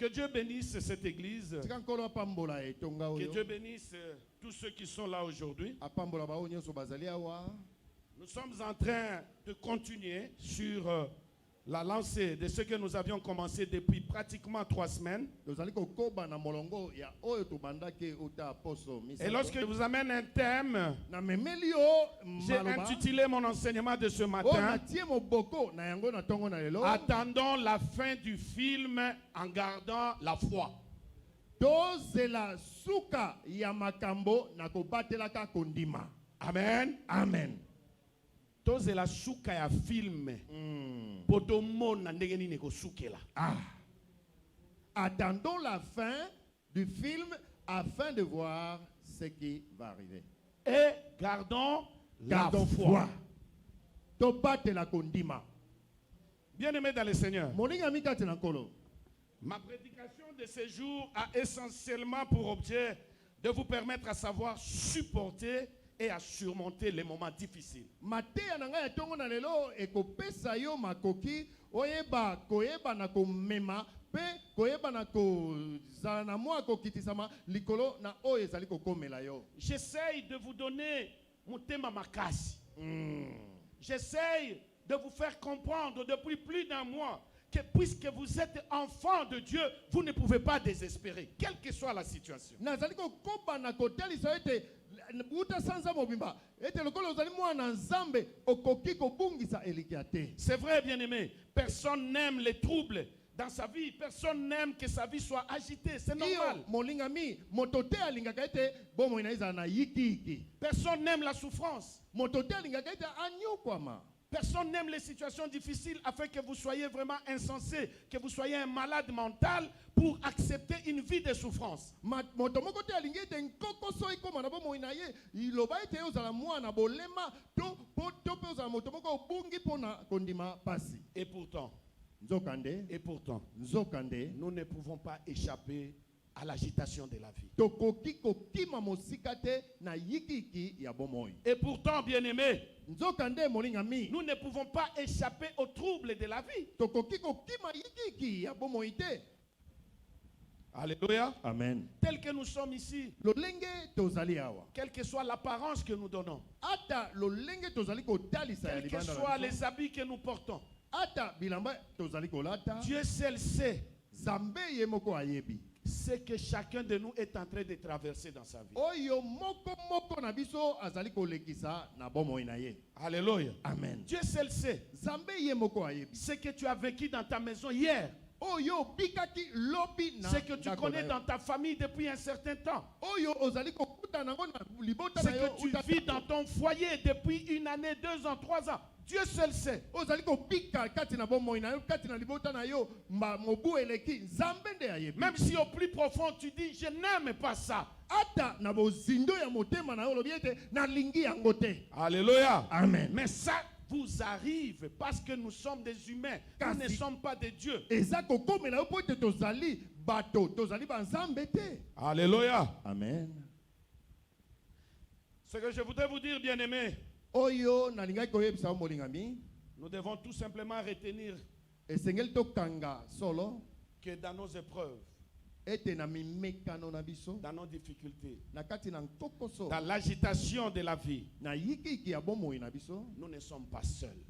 Que Dieu bénisse cette église. Que Dieu bénisse tous ceux qui sont là aujourd'hui. Nous sommes en train de continuer sur la lancée de ce que nous avions commencé depuis pratiquement 3 semaines. Et lorsque je vous amène un thème, j'ai intitulé mon enseignement de ce matin « Attendons la fin du film en gardant la foi ». Amen. Amen. Tozela suka ya film. Potomona ndengeni neko sukela. Attendons la fin du film afin de voir ce qui va arriver. Et gardons la foi. Tobate la kondima. Bien-aimés dans le Seigneur, Moninga mikate na kolo. ma prédication de ce jour a essentiellement pour objet de vous permettre à savoir supporter et à surmonter les moments difficiles. Mateya na ngai tongo na lelo ekopesa yo makoki oyeba koyeba na komema pe koyeba na ko zala na mwa kokitisama likolo na oyo ezali kokomela yo. J'essaye de vous donner mon thème à ma casse. J'essaye de vous faire comprendre depuis plus d'un mois que puisque vous êtes enfant de Dieu, vous ne pouvez pas désespérer, quelle que soit la situation. Nazali ko koba na koteli so ete uta sanza mobimba ete lokolo ozali mwana nzambe okoki kobungisa elikiate. C'est vrai, bien-aimé, personne n'aime les troubles dans sa vie, personne n'aime que sa vie soit agitée, c'est normal. Molingami motote alingaka ete bomo inaizala na yiki. Personne n'aime la souffrance. Motote alingaka ete anyokwama. Personne n'aime les situations difficiles afin que vous soyez vraiment insensé, que vous soyez un malade mental pour accepter une vie de souffrance. Et pourtant, nous ne pouvons pas échapper à l'agitation de la vie. Et pourtant, bien-aimés, nous ne pouvons pas échapper aux troubles de la vie. Alléluia. Amen. Tel que nous sommes ici, quelle que soit l'apparence que nous donnons, quels que soient les habits que nous portons, Dieu seul sait ce que chacun de nous est en train de traverser dans sa vie. Alléluia. Amen. Dieu seul sait ce que tu as vécu dans ta maison hier, ce que tu connais dans ta famille depuis un certain temps, ce que tu vis dans ton foyer depuis 1 année, 2 ans, 3 ans. Dieu seul sait. Même si au plus profond tu dis je n'aime pas ça. Alléluia. Amen. Mais ça vous arrive parce que nous sommes des humains. Nous ne sommes pas des dieux. Alléluia. Amen. Ce que je voudrais vous dire, bien-aimés, nous devons tout simplement retenir que dans nos épreuves, dans nos difficultés, dans l'agitation de la vie, nous ne sommes pas seuls.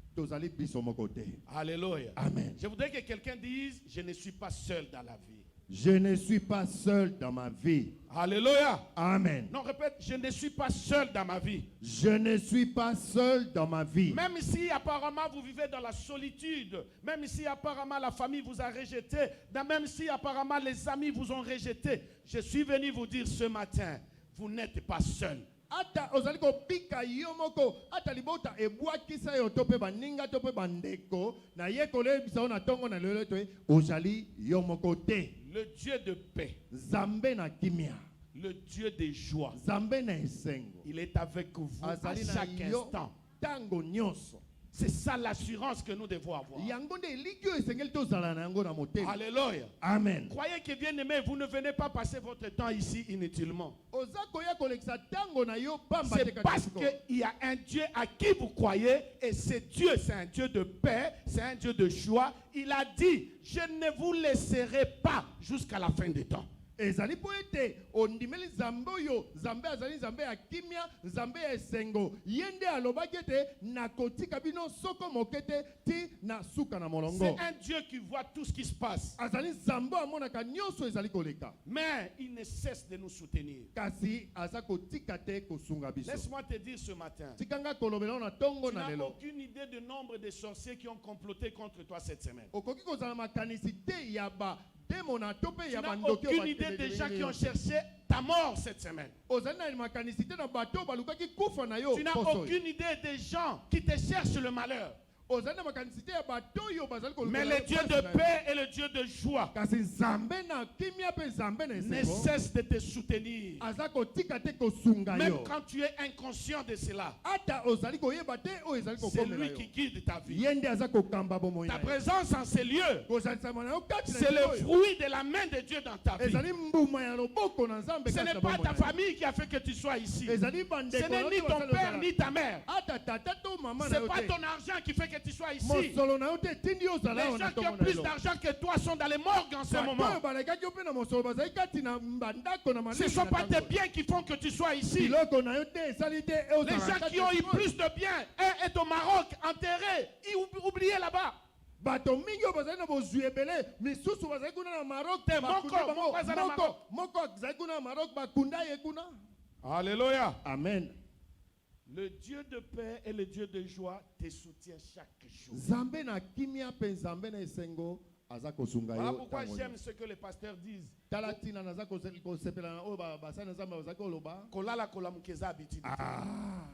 Alléluia. Amen. Je voudrais que quelqu'un dise, je ne suis pas seul dans la vie. Je ne suis pas seul dans ma vie. Alléluia. Amen. Non, répète, je ne suis pas seul dans ma vie. Je ne suis pas seul dans ma vie. Même si apparemment vous vivez dans la solitude, même si apparemment la famille vous a rejeté, même si apparemment les amis vous ont rejeté, je suis venu vous dire ce matin, vous n'êtes pas seul. Ata ozaliko pika yomoko ata libota ebwakisa yo tope baninga tope bandeko na yekole bisao na tongo na lelo to ozali yomoko te. Le Dieu de paix, Zambe na kimia, le Dieu de joie, Zambe na esengo, il est avec vous à chaque instant. Tango nyonso. C'est ça l'assurance que nous devons avoir. yango nde eliki oyo esengeli tozala na yango na motema. Alléluia. Amen. Croyez que bien aimé, vous ne venez pas passer votre temps ici inutilement. oza koya kolekisa ntango na yo pamba te C'est kaka parce siko. qu'il y a un Dieu à qui vous croyez, et ce Dieu, c'est un Dieu de paix, c'est un Dieu de joie. Il a dit, je ne vous laisserai pas jusqu'à la fin des temps. ezali po ete ondimeli nzambe oyo nzambe azali nzambe ya kimia nzambe ya esengo ye nde alobaki ete nakotika bino soko moke te ti na suka na molongo. C'est un Dieu qui voit tout ce qui se passe. azali nzambe amonaka nyonso ezali koleka Mais il ne cesse de nous soutenir. kasi aza kotika te kosunga biso. Laisse-moi te dire ce matin, tikanga kolobela na tongo tu na n'as lelo aucune idée du nombre de sorciers qui ont comploté contre toi cette semaine. okoki kozala makanisi te ya bademona to mpe Tu ya n'as bandoki aucune idée des gens qui ont cherché ta mort cette semaine. ozali na makanisi te na bato oyo balukaki kufa na yo Tu n'as poso oyo. aucune idée des gens qui te cherchent le malheur. ozali na makanisi te ya bato oyo bazali Mais kolukela le yo Dieu pasi de na yo. paix et le Dieu de joie kasi nzambe na kimia mpe nzambe na ne esengo cesse de te soutenir. aza kotika te kosunga Même yo quand tu es inconscient de cela, ata ozali koyeba te oyo ezali c'est kokomela lui yo qui guide ta vie. ye nde aza kokamba bomoi Ta na yo présence en ces lieux, kozalisama na yo kati na c'est le esika oyo fruit de la main de Dieu dans ta vie. ezali mbuma ya loboko na nzambe Ce kati n'est na pas bomoi ta na yo. famille qui a fait que tu sois ici. ezali Ce bandeko n'est na ni yo ton basali père ozala. ni ta mère. ata tata to mama na C'est yo pas te ton argent qui fait que tu sois ici. mosolo na yo te etindi yo ozala Les awa na gens qui ntongo ont na plus yo. d'argent que toi sont dans les morgues en ce bato moment. oyo balekaki yo mpe na mosolo bazali kati na bandako na Ce ne manei sont na pas tes ntango. biens qui font que tu sois ici. biloko na yo te esali te Les ozala gens kati qui ont ya eu sikoyo. plus de biens, un est au Maroc, enterré, oublié là-bas. bato mingi oyo bazali na bozwi ebele misusu bazali kuna na Maroc Te bakunda moko, bango. moko aza na Maroc. moko azali kuna na Maroc bakunda ye kuna. Alléluia. amen. Le Dieu de paix et le Dieu de joie te soutient chaque jour. nzambe na kimia mpe nzambe na esengo aza kosunga Voilà yo pourquoi ntango j'aime nyonso. ce que les pasteurs disent. tala ntina naza kosepela na oyo basali na nzambe bazali koloba. Kolala kolamukeza habitude. Ah,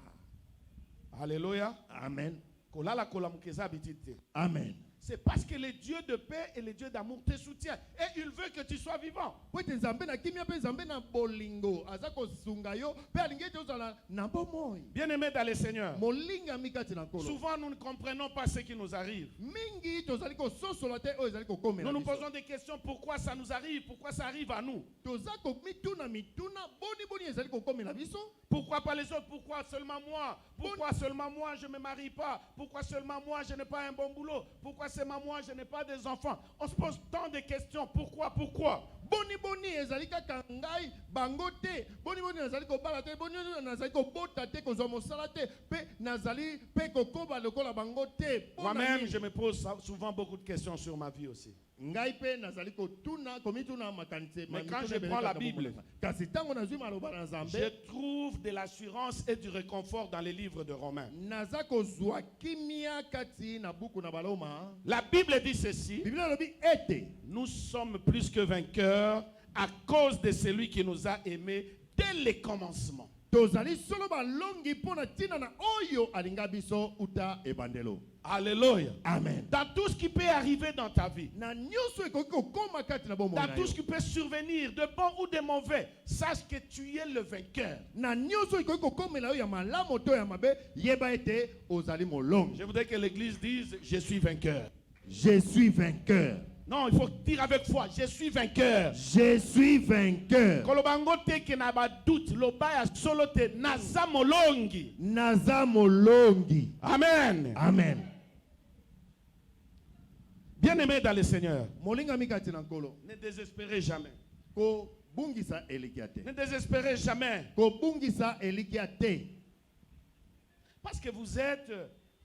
Alléluia. amen. Kolala kolamukeza habitude. Amen. C'est parce que le Dieu de paix et le Dieu d'amour te soutient. Et il veut que tu sois vivant. po ete nzambe na kimia mpe nzambe na bolingo aza kosunga yo mpe alingi ete ozala na bomoi. Bien-aimés dans le Seigneur, molingami kati na nkolo. souvent nous ne comprenons pas ce qui nous arrive. mingi tozali kososola te oyo ezali kokomela Nous nous biso. posons des questions, pourquoi ça nous arrive, pourquoi ça arrive à nous. toza komituna mituna boni ezali kokomela biso. Pourquoi pas les autres, pourquoi seulement moi, pourquoi seulement moi je ne me marie pas, pourquoi seulement moi je n'ai pas un bon boulot, pourquoi seulement moi je n'ai pas des enfants. On se pose tant de questions, pourquoi. boni ezali kaka ngai bango te boni nazali kobala te boni nazali kobota te kozwa mosala te mpe nazali mpe kokoba lokola bango te. Moi-même, je me pose souvent beaucoup de questions sur ma vie aussi. ngai mpe nazali komituna makanisi. Mais quand je prends la Bible, kasi ntango nazwi maloba na nzambe je trouve de l'assurance et du réconfort dans les livres de Romains. naza kozwa kimia kati na buku na baloma. La Bible dit ceci: biblia elobi ete nous sommes plus que vainqueurs à cause de celui qui nous a aimés dès les commencements. tozali solo balongi mpo na ntina na oyo alinga biso uta ebandelo. Alléluia. Amen. Dans tout ce qui peut arriver dans ta vie, na nyonso ekoki kokoma kati na bomoi dans na tout yo. ce qui peut survenir, de bon ou de mauvais, sache que tu es le vainqueur. na nyonso ekoki kokomela yo ya malamu to ya mabe yeba ete ozali molongi. Je voudrais que l'église dise: je suis vainqueur. Je suis vainqueur. Non, il faut dire avec foi: je suis vainqueur. Je suis vainqueur. Kolobango te ke na ba doute, lobaya solo te naza molongi. naza molongi. Amen. Amen. Bien-aimés dans le Seigneur, molingami kati na nkolo ne désespérez jamais. kobungisa elikia te. Ne désespérez jamais. kobungisa elikia te. Parce que vous êtes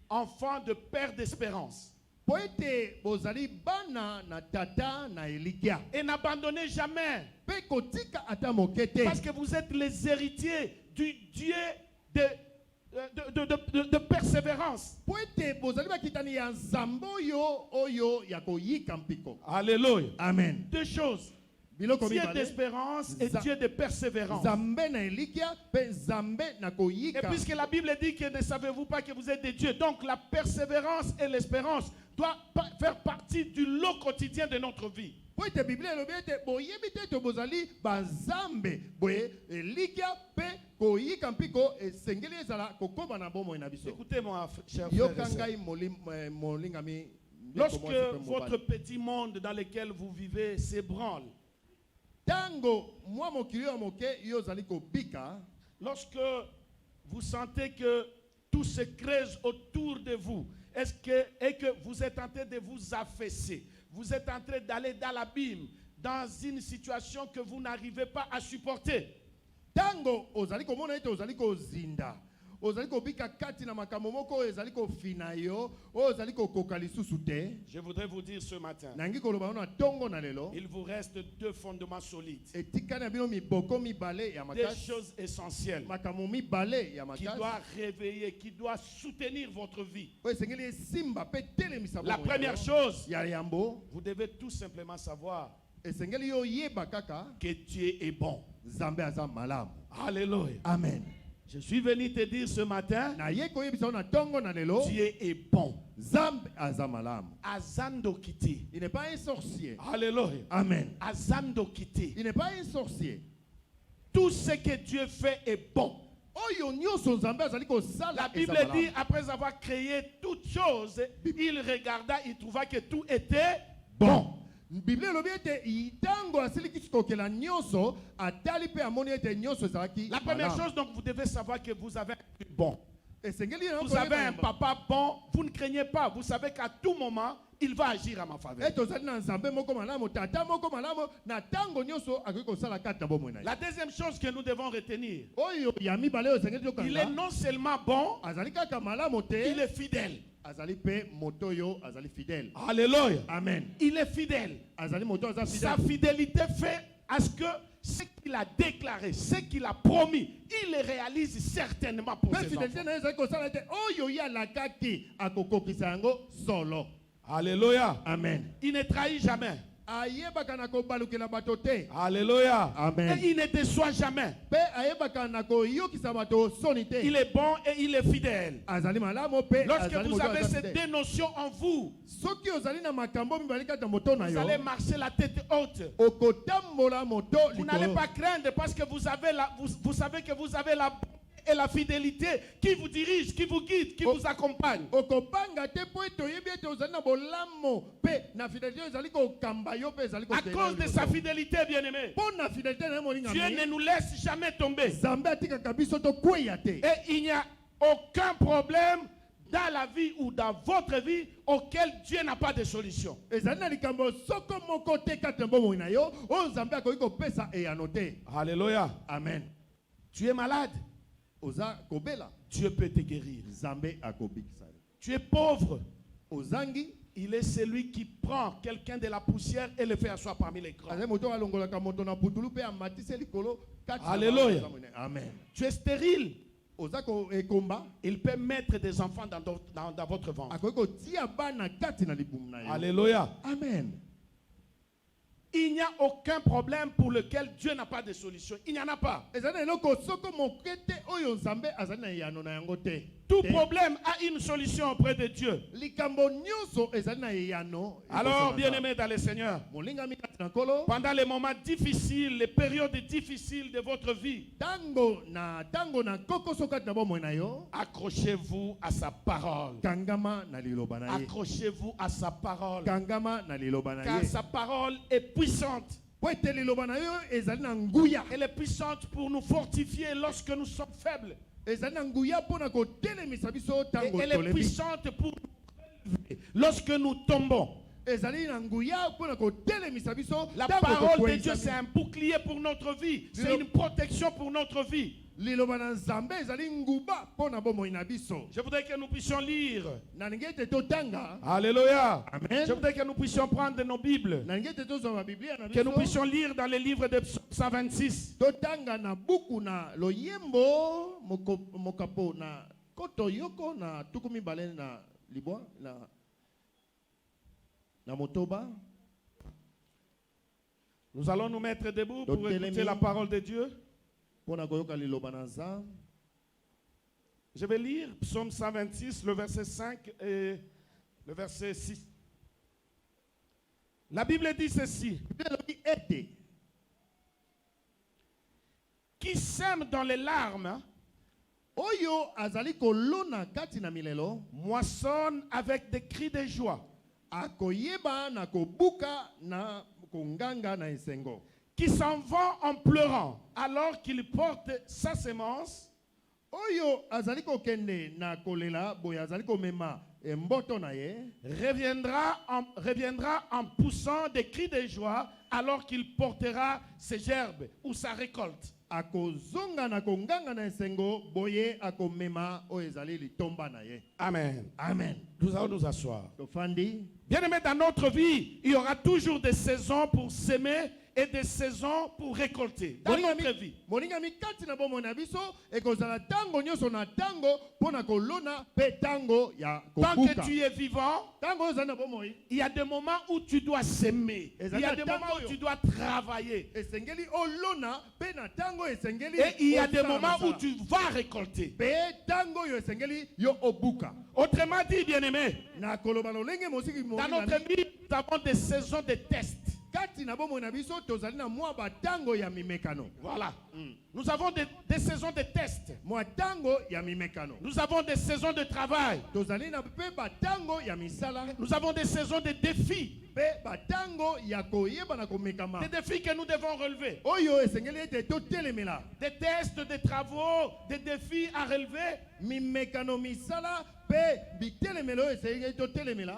enfant de père d'espérance. po ete bozali bana na tata na elikia. Et n'abandonnez jamais. mpe kotika ata moke te. Parce que vous êtes les héritiers du Dieu de persévérance. po ete bozali bakitani ya nzambe oyo ya koyika mpiko. Alléluia. Amen. Deux choses: biloko Dieu mibale. d'espérance et Dieu de persévérance. nzambe na elikia mpe nzambe na Et koyika. puisque la Bible dit que ne savez-vous pas que vous êtes des dieux, donc la persévérance et l'espérance doivent faire partie du lot quotidien de notre vie. po ete biblia elobi ete boyebi te ete bozali banzambe boye elikia mpe koyika mpiko esengeli ezala kokoba na bomoi na biso. Écoutez-moi, chers Yo frères et sœurs. kangai molingami. Lorsque votre petit monde dans lequel vous vivez s'ébranle, Tango moi mokili yo moke yo zali kobika. lorsque vous sentez que tout se creuse autour de vous, et que vous êtes en train de vous affaisser, vous êtes en train d'aller dans l'abîme, dans une situation que vous n'arrivez pas à supporter. Tango ozali komona ete ozali kozinda. Ozali kobika kati na makambo moko ezali kofina yo, ozali kokoka lisusu te. Je voudrais vous dire ce matin, Nangi koloba na tongo na lelo. il vous reste deux fondements solides, Etika na bino miboko mibale ya des makasi. choses essentielles Makambo mibale ya qui makasi. doivent réveiller, qui doivent soutenir votre vie. Oyo esengeli esimba pe telemisa La bomoi na première yo. chose, Ya yambo vous devez tout simplement savoir esengeli yo yeba kaka que Dieu est bon. Nzambe aza malamu. Alléluia. Amen. Je suis venu te dire ce matin, Na ye koyebisa na tongo na lelo Dieu est bon. Nzambe aza malamu. Azando Kiti. Il n'est pas un sorcier. Alléluia. Amen. Azando Kiti. Il n'est pas un sorcier. Tout ce que Dieu fait est bon. Oyo nyonso Nzambe azali kosala La eza Bible malamu. dit, après avoir créé toutes choses, il regarda, il trouva que tout était bon. Bible elobi ete itango asilikisi kokela nyonso atali pe amoni ete nyonso ezalaki La première malamu. chose, donc, vous devez savoir que vous avez un Dieu bon. Esengeli na Vous avez koyeba un papa bon, vous ne craignez pas. Vous savez qu'à tout moment, il va agir à ma faveur. ete ozali na Nzambe moko malamu tata moko malamu na tango nyonso akoki kosala kati na bomoi na ye. La deuxième chose que nous devons retenir, Oyo ya mibale oyo esengeli il est tokanga non seulement bon, azali kaka malamu il te est fidèle. azali pe moto oyo azali fidèle. Alléluia. Amen. Il est fidèle. Azali moto aza Sa fidèle. fidélité fait à ce que ce qu'il a déclaré, ce qu'il a promis, il le réalise certainement pour Pe ses fidélité enfants. na ye ezali kosala ete oyo ye alakaki akokokisa yango solo. Alléluia. Amen. Il ne trahit jamais. Ayebaka na kobalukela bato te. Alléluia. Amen. Et il ne déçoit jamais. Pe ayebaka na koyokisa bato soni te. Il est bon et il est fidèle. Azali malamu pe Lorsque azali vous moto avez aza ces fidèle. deux notions en vous, Soki ozali na makambo mibale kati na moto na vous yo allez marcher la tête haute. okotambola moto Vous n'allez likolo. pas craindre parce que vous savez que vous avez la bonté et la fidélité qui vous dirige, qui vous guide, qui Oh. vous accompagne. Okobanga te po ete oyebi ete ozali na bolamo pe na fidélité oyo ezali kokamba yo pe ezali À cause de sa fidélité, bien-aimé, mpo na fidélité na ye moninga Dieu ne nous laisse jamais tomber. Nzambe atikaka biso tokweya te. Et il n'y a aucun problème dans la vie ou dans votre vie auquel Dieu n'a pas de solution. Ezali na likambo soko moko te kati na bomoi na yo oyo Nzambe akoki kopesa eyano te. Alléluia. Amen. Tu es malade, Oza kobela Dieu peut te guérir. Nzambe akobikisa yo. Tu es pauvre, Ozangi il est celui qui prend quelqu'un de la poussière et le fait asseoir parmi les grands. azali moto alongolaka moto na putulu pe amatise likolo kati na Alléluia. bango ya Amen. Tu es stérile, Oza ekomba il peut mettre des enfants dans votre ventre. akoki kotia bana kati na libumu na yo. Alléluia. Amen. Il n'y a aucun problème pour lequel Dieu n'a pas de solution. Il n'y en a pas. Ezali na eloko soko moke te oyo Nzambe azali na eyano na yango te. Tout Te. problème a une solution auprès de Dieu. Likambo nyonso ezali na eyano. Alors, ekosala bien-aimés dans le Seigneur, molingami kati na nkolo pendant les moments difficiles, les périodes difficiles de votre vie, tango na kokoso kati na bomoi na yo accrochez-vous à sa parole. kangama na liloba na ye. Accrochez-vous à sa parole. Kangama na liloba na Car ye. sa parole est puissante. Po ete liloba na yo ezali na nguya. Elle est puissante pour nous fortifier lorsque nous sommes faibles. Ezali na nguya mpona kotelemisa biso Et tango elle est tolebi. puissante pour nous relever lorsque nous tombons. Ezali na nguya mpona kotelemisa biso La tango parole de tokweyisami. Dieu, c'est un bouclier pour notre vie. C'est une protection pour notre vie. Liloba na Nzambe ezali nguba mpona bomoi na biso. Je voudrais que nous puissions lire. Nalingi ete totanga. Alléluia. Amen. Je voudrais que nous puissions prendre nos Bibles. Nalingi ete tozwa babiblia na Que nous biso. puissions lire dans le livre de Psaume 126. Totanga na buku na loyembo mokapo na koto yoko na tuku mibale na libwa na motoba. Nous allons nous mettre debout pour Donc, écouter la parole de Dieu. Mpona koyoka liloba na Nzambe. Je vais lire Psaume 126, le verset 5 et le verset 6. La Bible dit ceci. Biblia elobi ete qui sème dans les larmes oyo azali kolona kati na milelo moissonne avec des cris de joie. akoyeba na kobuka na konganga na esengo. Qui s'en va en pleurant alors qu'il porte sa sémence. Oyo azali kokende na kolela boya azali komema mboto na ye Reviendra en poussant des cris de joie alors qu'il portera ses gerbes ou sa récolte. akozonga na konganga na esengo boye akomema oyo ezali litomba na ye. Amen. Amen. Nous allons nous asseoir. Tofandi. Bien-aimés, dans notre vie, il y aura toujours des saisons pour s'aimer et des saisons pour récolter. Dans notre vie. Moninga mi kati na bomo na biso ekozala tango nyoso na tango pona kolona pe tango ya Tant kobuka. que tu es vivant, Tango ozali na bomo yi il y a des moments où tu dois s'aimer. Il y a des moments où tu dois travailler. esengeli olona pe na tango esengeli Et il y a des osala moments où masala. tu vas récolter. Pe tango yo esengeli yo obuka. Autrement dit, bien-aimés, Na koloba lolenge mosiki dans moninga notre mi vie, nous avons des saisons de tests. kati na bomo na biso tozali na mwa batango ya mimekano. Voilà. Nous avons des saisons de tests. Mwa tango ya mimekano. Nous avons des saisons de travail. Tozali na pe batango ya misala Nous avons des saisons de défis. pe batango ya koyeba na komekama. Des défis que nous devons relever. Oyo esengeli ete totelemela. Des tests, des travaux, des défis à relever. Mimekano misala pe bitelemelo esengeli totelemela.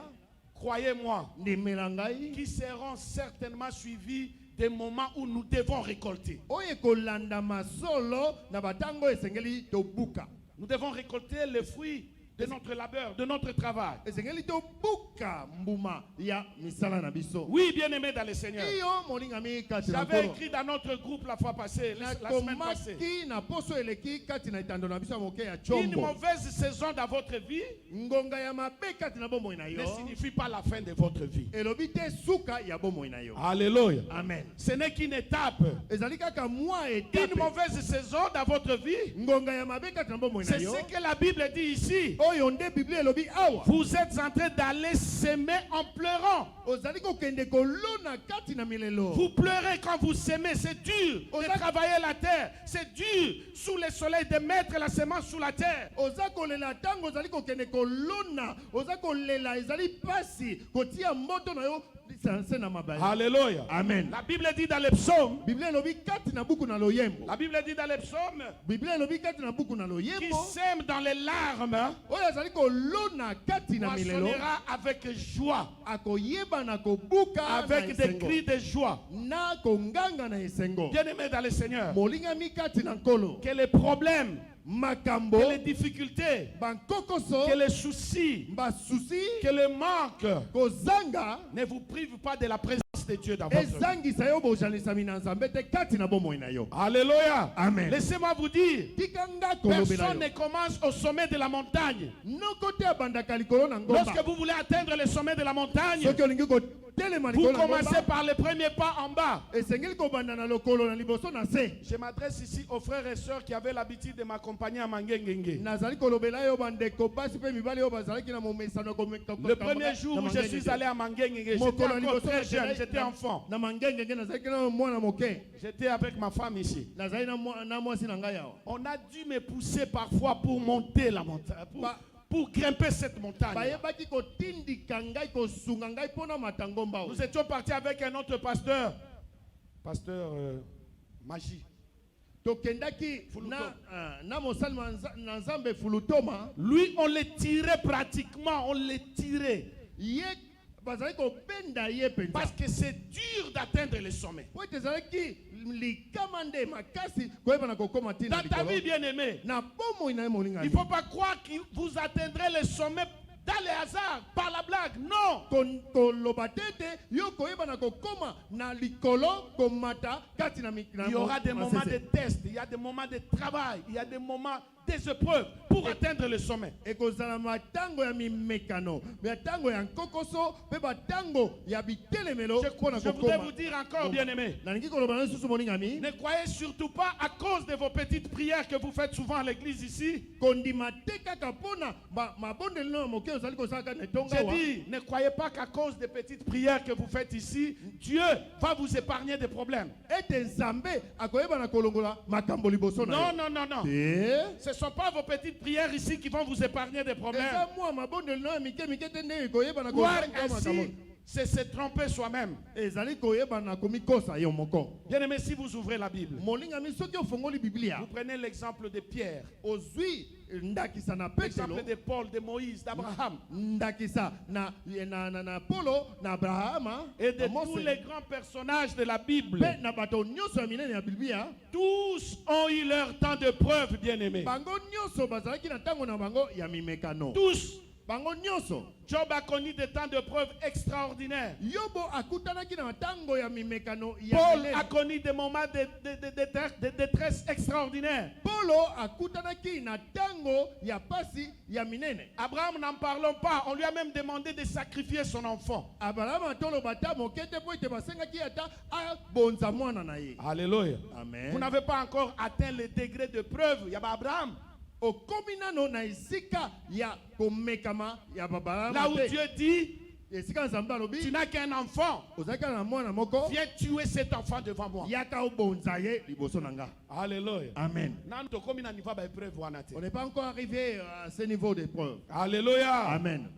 Croyez-moi, Ndimela ngai. qui seront certainement suivis des moments où nous devons récolter. Oyo kolanda masolo na batango esengeli tobuka. Nous devons récolter les fruits de notre labeur, de notre travail. Esengeli tobuka mbuma ya misala na biso. Oui, bien-aimés dans le Seigneur. Iyo moninga mi kati na J'avais kolo. écrit dans notre groupe la fois passée, la semaine passée. Nakomaki na poso eleki kati na itando na biso ya moke ya Une chombo. mauvaise saison dans votre vie Ngonga ya mabe kati na bomoi na ne yo. signifie pas la fin de votre vie. Elobi te suka ya bomoi na yo. Alléluia. Amen. Ce n'est qu'une étape. Ezali kaka mwa Une etape. mauvaise saison dans votre vie, Ngonga ya mabe kati na bomoi na c'est yo. ce que la Bible dit ici. Oyo nde Biblia elobi awa. Vous êtes en train d'aller s'aimer en pleurant. Ozali kokende kolona kati na milelo. Vous pleurez quand vous s'aimez, c'est dur de travailler la terre. C'est dur sous le soleil de mettre la semence sous la terre. Oza kolela tango ozali kokende kolona. Oza kolela ezali pasi kotia moto na yo lisanse na mabaya. Alléluia. Amen. La Bible dit dans les psaumes, Biblia elobi kati na buku na loyembo. la Bible dit dans les psaumes, Biblia elobi kati na buku na qui loyembo. sème dans les larmes, Oyo azali kolona kati na milelo. moissonnera avec joie, Akoyeba na kobuka avec na des esengo. cris de joie. Na konganga na esengo. Bien-aimés dans le Seigneur, Molingami kati na nkolo. que les problèmes, Makambo. que les difficultés, Bankokoso. que les soucis, Basusi. que le manque Kozanga. ne vous privent pas de la présence de Dieu dans votre vie. Ezangisa yo bojanisami na nzambe te kati na bomoi na yo. Alléluia. Amen. Laissez-moi vous dire, Tikanga kolobela personne yo. ne commence au sommet de la montagne. Noko te abandaka likolo na ngomba. Lorsque vous voulez atteindre le sommet de la montagne, Soki olingi kotelema vous likolo na commencez ngomba. par le premier pas en bas. Esengeli kobanda na lokolo na liboso na se. Je m'adresse ici aux frères et sœurs qui avaient l'habitude de m'accompagner à Mangengenge. Nazali kolobela yo bandeko basi pe mibali yo bazalaki na momesano komeka. Le premier jour où je suis allé à Mangengenge, j'étais encore très jeune, j'étais enfant. Na mangenge nazali na mwana moke. J'étais avec ma femme ici. Nazali na mwasi na ngai awa. On a dû me pousser parfois pour monter la montagne, pour grimper cette montagne. Bayebaki kotindika ngai kosunga ngai pona matangomba. Nous étions partis avec un autre pasteur, pasteur Magie. Tokendaki na mosali na nzambe fulutoma. Lui, on le tirait pratiquement, on le tirait. Ye bazali kobenda ye penza. Parce que c'est dur d'atteindre le sommet. Po tezalaki likamande makasi koyeba na kokoma tina Dans ta vie likolo. bien-aimée, Na bomoi na ye moninga. il ne faut pas croire que vous atteindrez le sommet dans le hasard, par la blague. Non. Koloba tete yo koyeba na kokoma na likolo komata kati na Il y aura des moments de test, il y a des moments de travail, il y a des moments des épreuves pour atteindre le sommet. ekozala matango ya mimekano matango ya nkokoso pe batango ya bitelemelo mpona Je voudrais vous dire encore, bien-aimés, nalingi koloba na lisusu moningami ne croyez surtout pas à cause de vos petites prières que vous faites souvent à l'église ici. kondima te kaka mpona mabondelelo ya moke ozali kosalaka na etonga J'ai awa. dit, ne croyez pas qu'à cause des petites prières que vous faites ici, Dieu va vous épargner des problèmes. ete nzambe akoyeba na kolongola makambo liboso na Non, yo. non, non, non. Te. Ce ne sont pas vos petites prières ici qui vont vous épargner des problèmes. eza mwa mabondelelo ya mike mike te nde ekoyeba na Croire kosalaka makambo. ainsi, c'est se tromper soi-même. ezali koyeba na komikosa yo moko. Bien-aimés, si vous ouvrez la Bible, molingami soki ofongoli biblia vous prenez l'exemple de Pierre, ozwi ndakisa na petelo l'exemple de Paul, de Moïse, d'Abraham ndakisa na polo na abrahama et de na Mose, tous les grands personnages de la Bible. mpe na bato nyonso ya minene ya biblia Tous ont eu leur temps de preuve, bien-aimés. bango nyonso bazalaki na ntango na bango ya mimekano. Tous. bango nyonso Job a connu des temps de preuve extraordinaires. yobo akutanaki na ntango ya mimekano ya Paul minene. a connu des moments de détresse extraordinaires. polo akutanaki na ntango ya pasi ya minene. Abraham, n'en parlons pas. On lui a même demandé de sacrifier son enfant. abrahama toloba ta moke te mpo ete basengaki ata abonza mwana na ye. Alléluia. amen. Vous n'avez pas encore atteint le degré de preuve. Il y a Abraham. okomi nano na esika ya komekama ya babalama Là où te. Dieu dit, esika nzambe tu alobi n'as qu'un enfant. ozalaki na mwana moko Viens tuer cet enfant devant moi. yaka obonza ye liboso na nga. Alléluia. amen. Nan tokomi na niveau ba épreuve wana te. On n'est pas encore arrivé à ce niveau d'épreuve. Alléluia. Amen.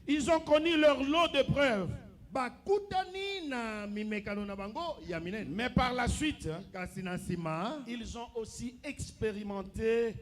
Ils ont connu leur lot de preuves. bakutani na mimekano na bango ya minene. Mais par la suite, kasi na nsima ils ont aussi expérimenté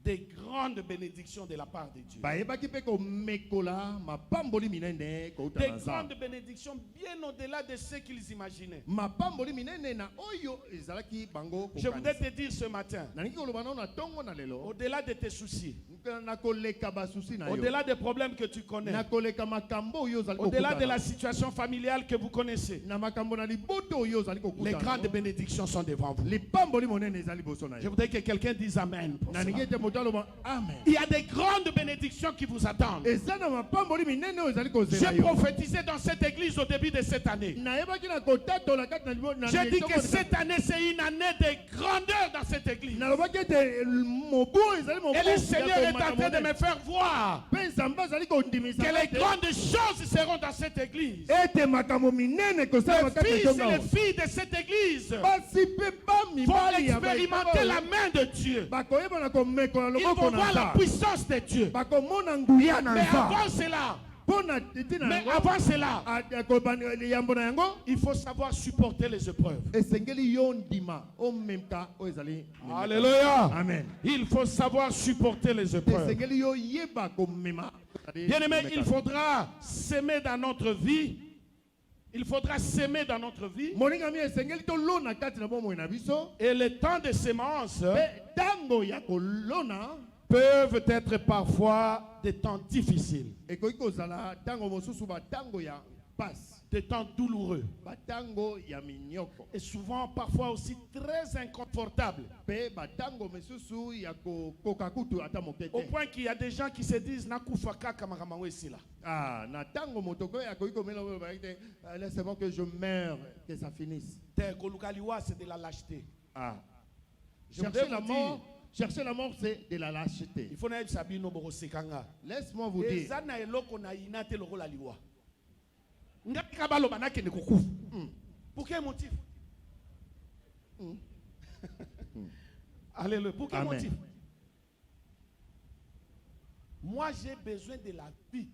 des grandes bénédictions de la part de Dieu. bayebaki mpe komekola mapamboli minene kouta Des na nzambe. grandes bénédictions bien au-delà de ce qu'ils imaginaient. mapamboli minene na oyo ezalaki bango Je voudrais kokanisa. te dire ce matin, nalingi koloba nao na ntongo na lelo au-delà de tes soucis, nakoleka basusi na yo, au-delà des problèmes que tu connais, nakoleka makambo oyo ozali au-delà de la kokutana, situation familiale que vous connaissez, na makambo na liboto oyo ozali les kokutana, grandes bénédictions sont devant vous. lipamboli monene ezali liboso na Je yo. voudrais que quelqu'un dise Amen pour nalingi cela. ete moto aloba amen. Il y a des grandes bénédictions qui vous attendent. eza na mapamboli minene oyo ezali kozela J'ai yo. prophétisé dans cette église au début de cette année. nayebaki na kotatola kati na libo- na J'ai dit litongo que na- cette année, c'est une année de grandeur dans cette église. nalobaki ete mobu ezali mobu Et le ya Seigneur est komata en train de monene. me faire voir mpe nzambe azali kondimisa que les ete grandes choses seront dans cette église. ete makambo minene kosalama Les kati na fils litongo et les awa. filles de cette église basi mpe vont bamibali ya expérimenter la main de Dieu. bakoyeba na komekola Ils loboko vont na voir la nzambe. puissance de Dieu. bakomona nguya na Mais nzambe avant cela, mpo na tete na mais yango avant cela, yambo na yango il faut savoir supporter les épreuves. esengeli yo ndima omemka oyo ezali mimeka. Alléluia. amen. Il faut savoir supporter les épreuves. esengeli yo yeba komema. Bien-aimé, il faudra s'aimer dans notre vie. Il faudra s'aimer dans notre vie. molingami esengeli tolona kati na bomoi na biso Et les temps de sémence mpe ntango ya kolona peuvent être parfois des temps difficiles, ekoki kozala ntango mosusu batango ya pasi des temps douloureux batango ya minyoko et souvent parfois aussi très inconfortables. mpe batango mosusu ya kokoka kutu ata moke Au te. point qu'il y a des gens qui se disent nakufa kaka makambo yango esila. Na ntango moto koyo akoki komela oyo bayaki te laissez-moi que je meure que ça finisse. Te koluka liwa, c'est de la lâcheté. Je Chercher voudrais la vous mort, dire, chercher la mort c'est de la lâcheté. il faut na sabi no bokosekanga. Laisse-moi vous dire. Eza na eloko na ina te lokola liwa. Ngaki ka baloba nakende kokufa. Pour quel motif? Alléluia. Pour quel Amen. motif? Moi, j'ai besoin de la vie.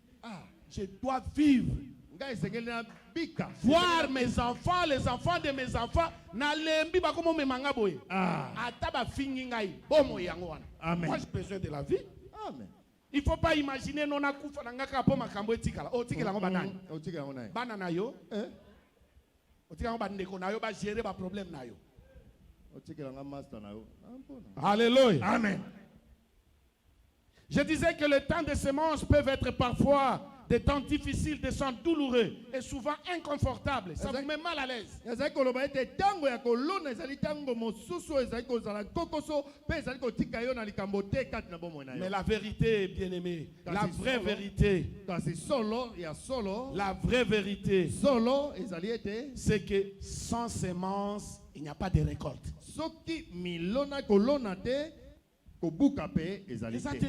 Je dois vivre. Ngai esengeli na bika. Voir mes enfants, les enfants de mes enfants, na lembi bakomo memanga boye. Ata ba fingi ngai, bomo yango wana. Amen. Moi, j'ai besoin de la vie. Amen. Il faut pas imaginer non akufa na ngaka po makambo etikala. O tikala ngo banani. Otika yango naye. Bana na yo, Eh? otika ngo bandeko na yo ba gérer ba problème na yo. Otika yango master na yo. Mpona. Alléluia. Amen. Je disais que les temps de sémence peuvent être parfois Des temps difficiles, des temps douloureux et souvent inconfortables. Ça vous met mal à l'aise. ezali koloba ete tango ya kolona ezali tango mosusu ezali kozala kokoso pe ezali kotika yo na likambo te kati na bomoi na yo. Mais la vérité, bien-aimé, la Kasi vraie solo. vérité, Kasi solo ya solo la vraie vérité, solo ezali ete c'est que sans semence, il n'y a pas de récolte. soki milona kolona te kobuka pe ezali C'est ça, te.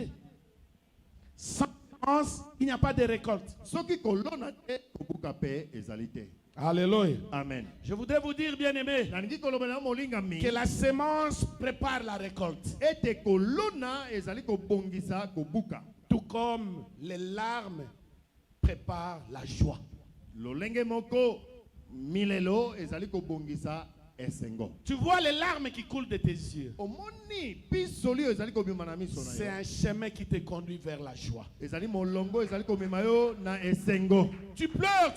sans semence, il n'y a pas de récolte. Soki kolona te kobuka pe ezali te. Alléluia. Amen. Je voudrais vous dire, bien-aimé, Nalingi koloba na molingami que la semence prépare la récolte. ete kolona ezali kobongisa kobuka. Tout comme les larmes préparent la joie. Lolenge moko milelo ezali kobongisa esengo. Tu vois les larmes qui coulent de tes yeux. Omoni pisoli ezali kobima na miso na C'est yo. un chemin qui te conduit vers la joie. Ezali molongo ezali komema yo na esengo. Tu pleures.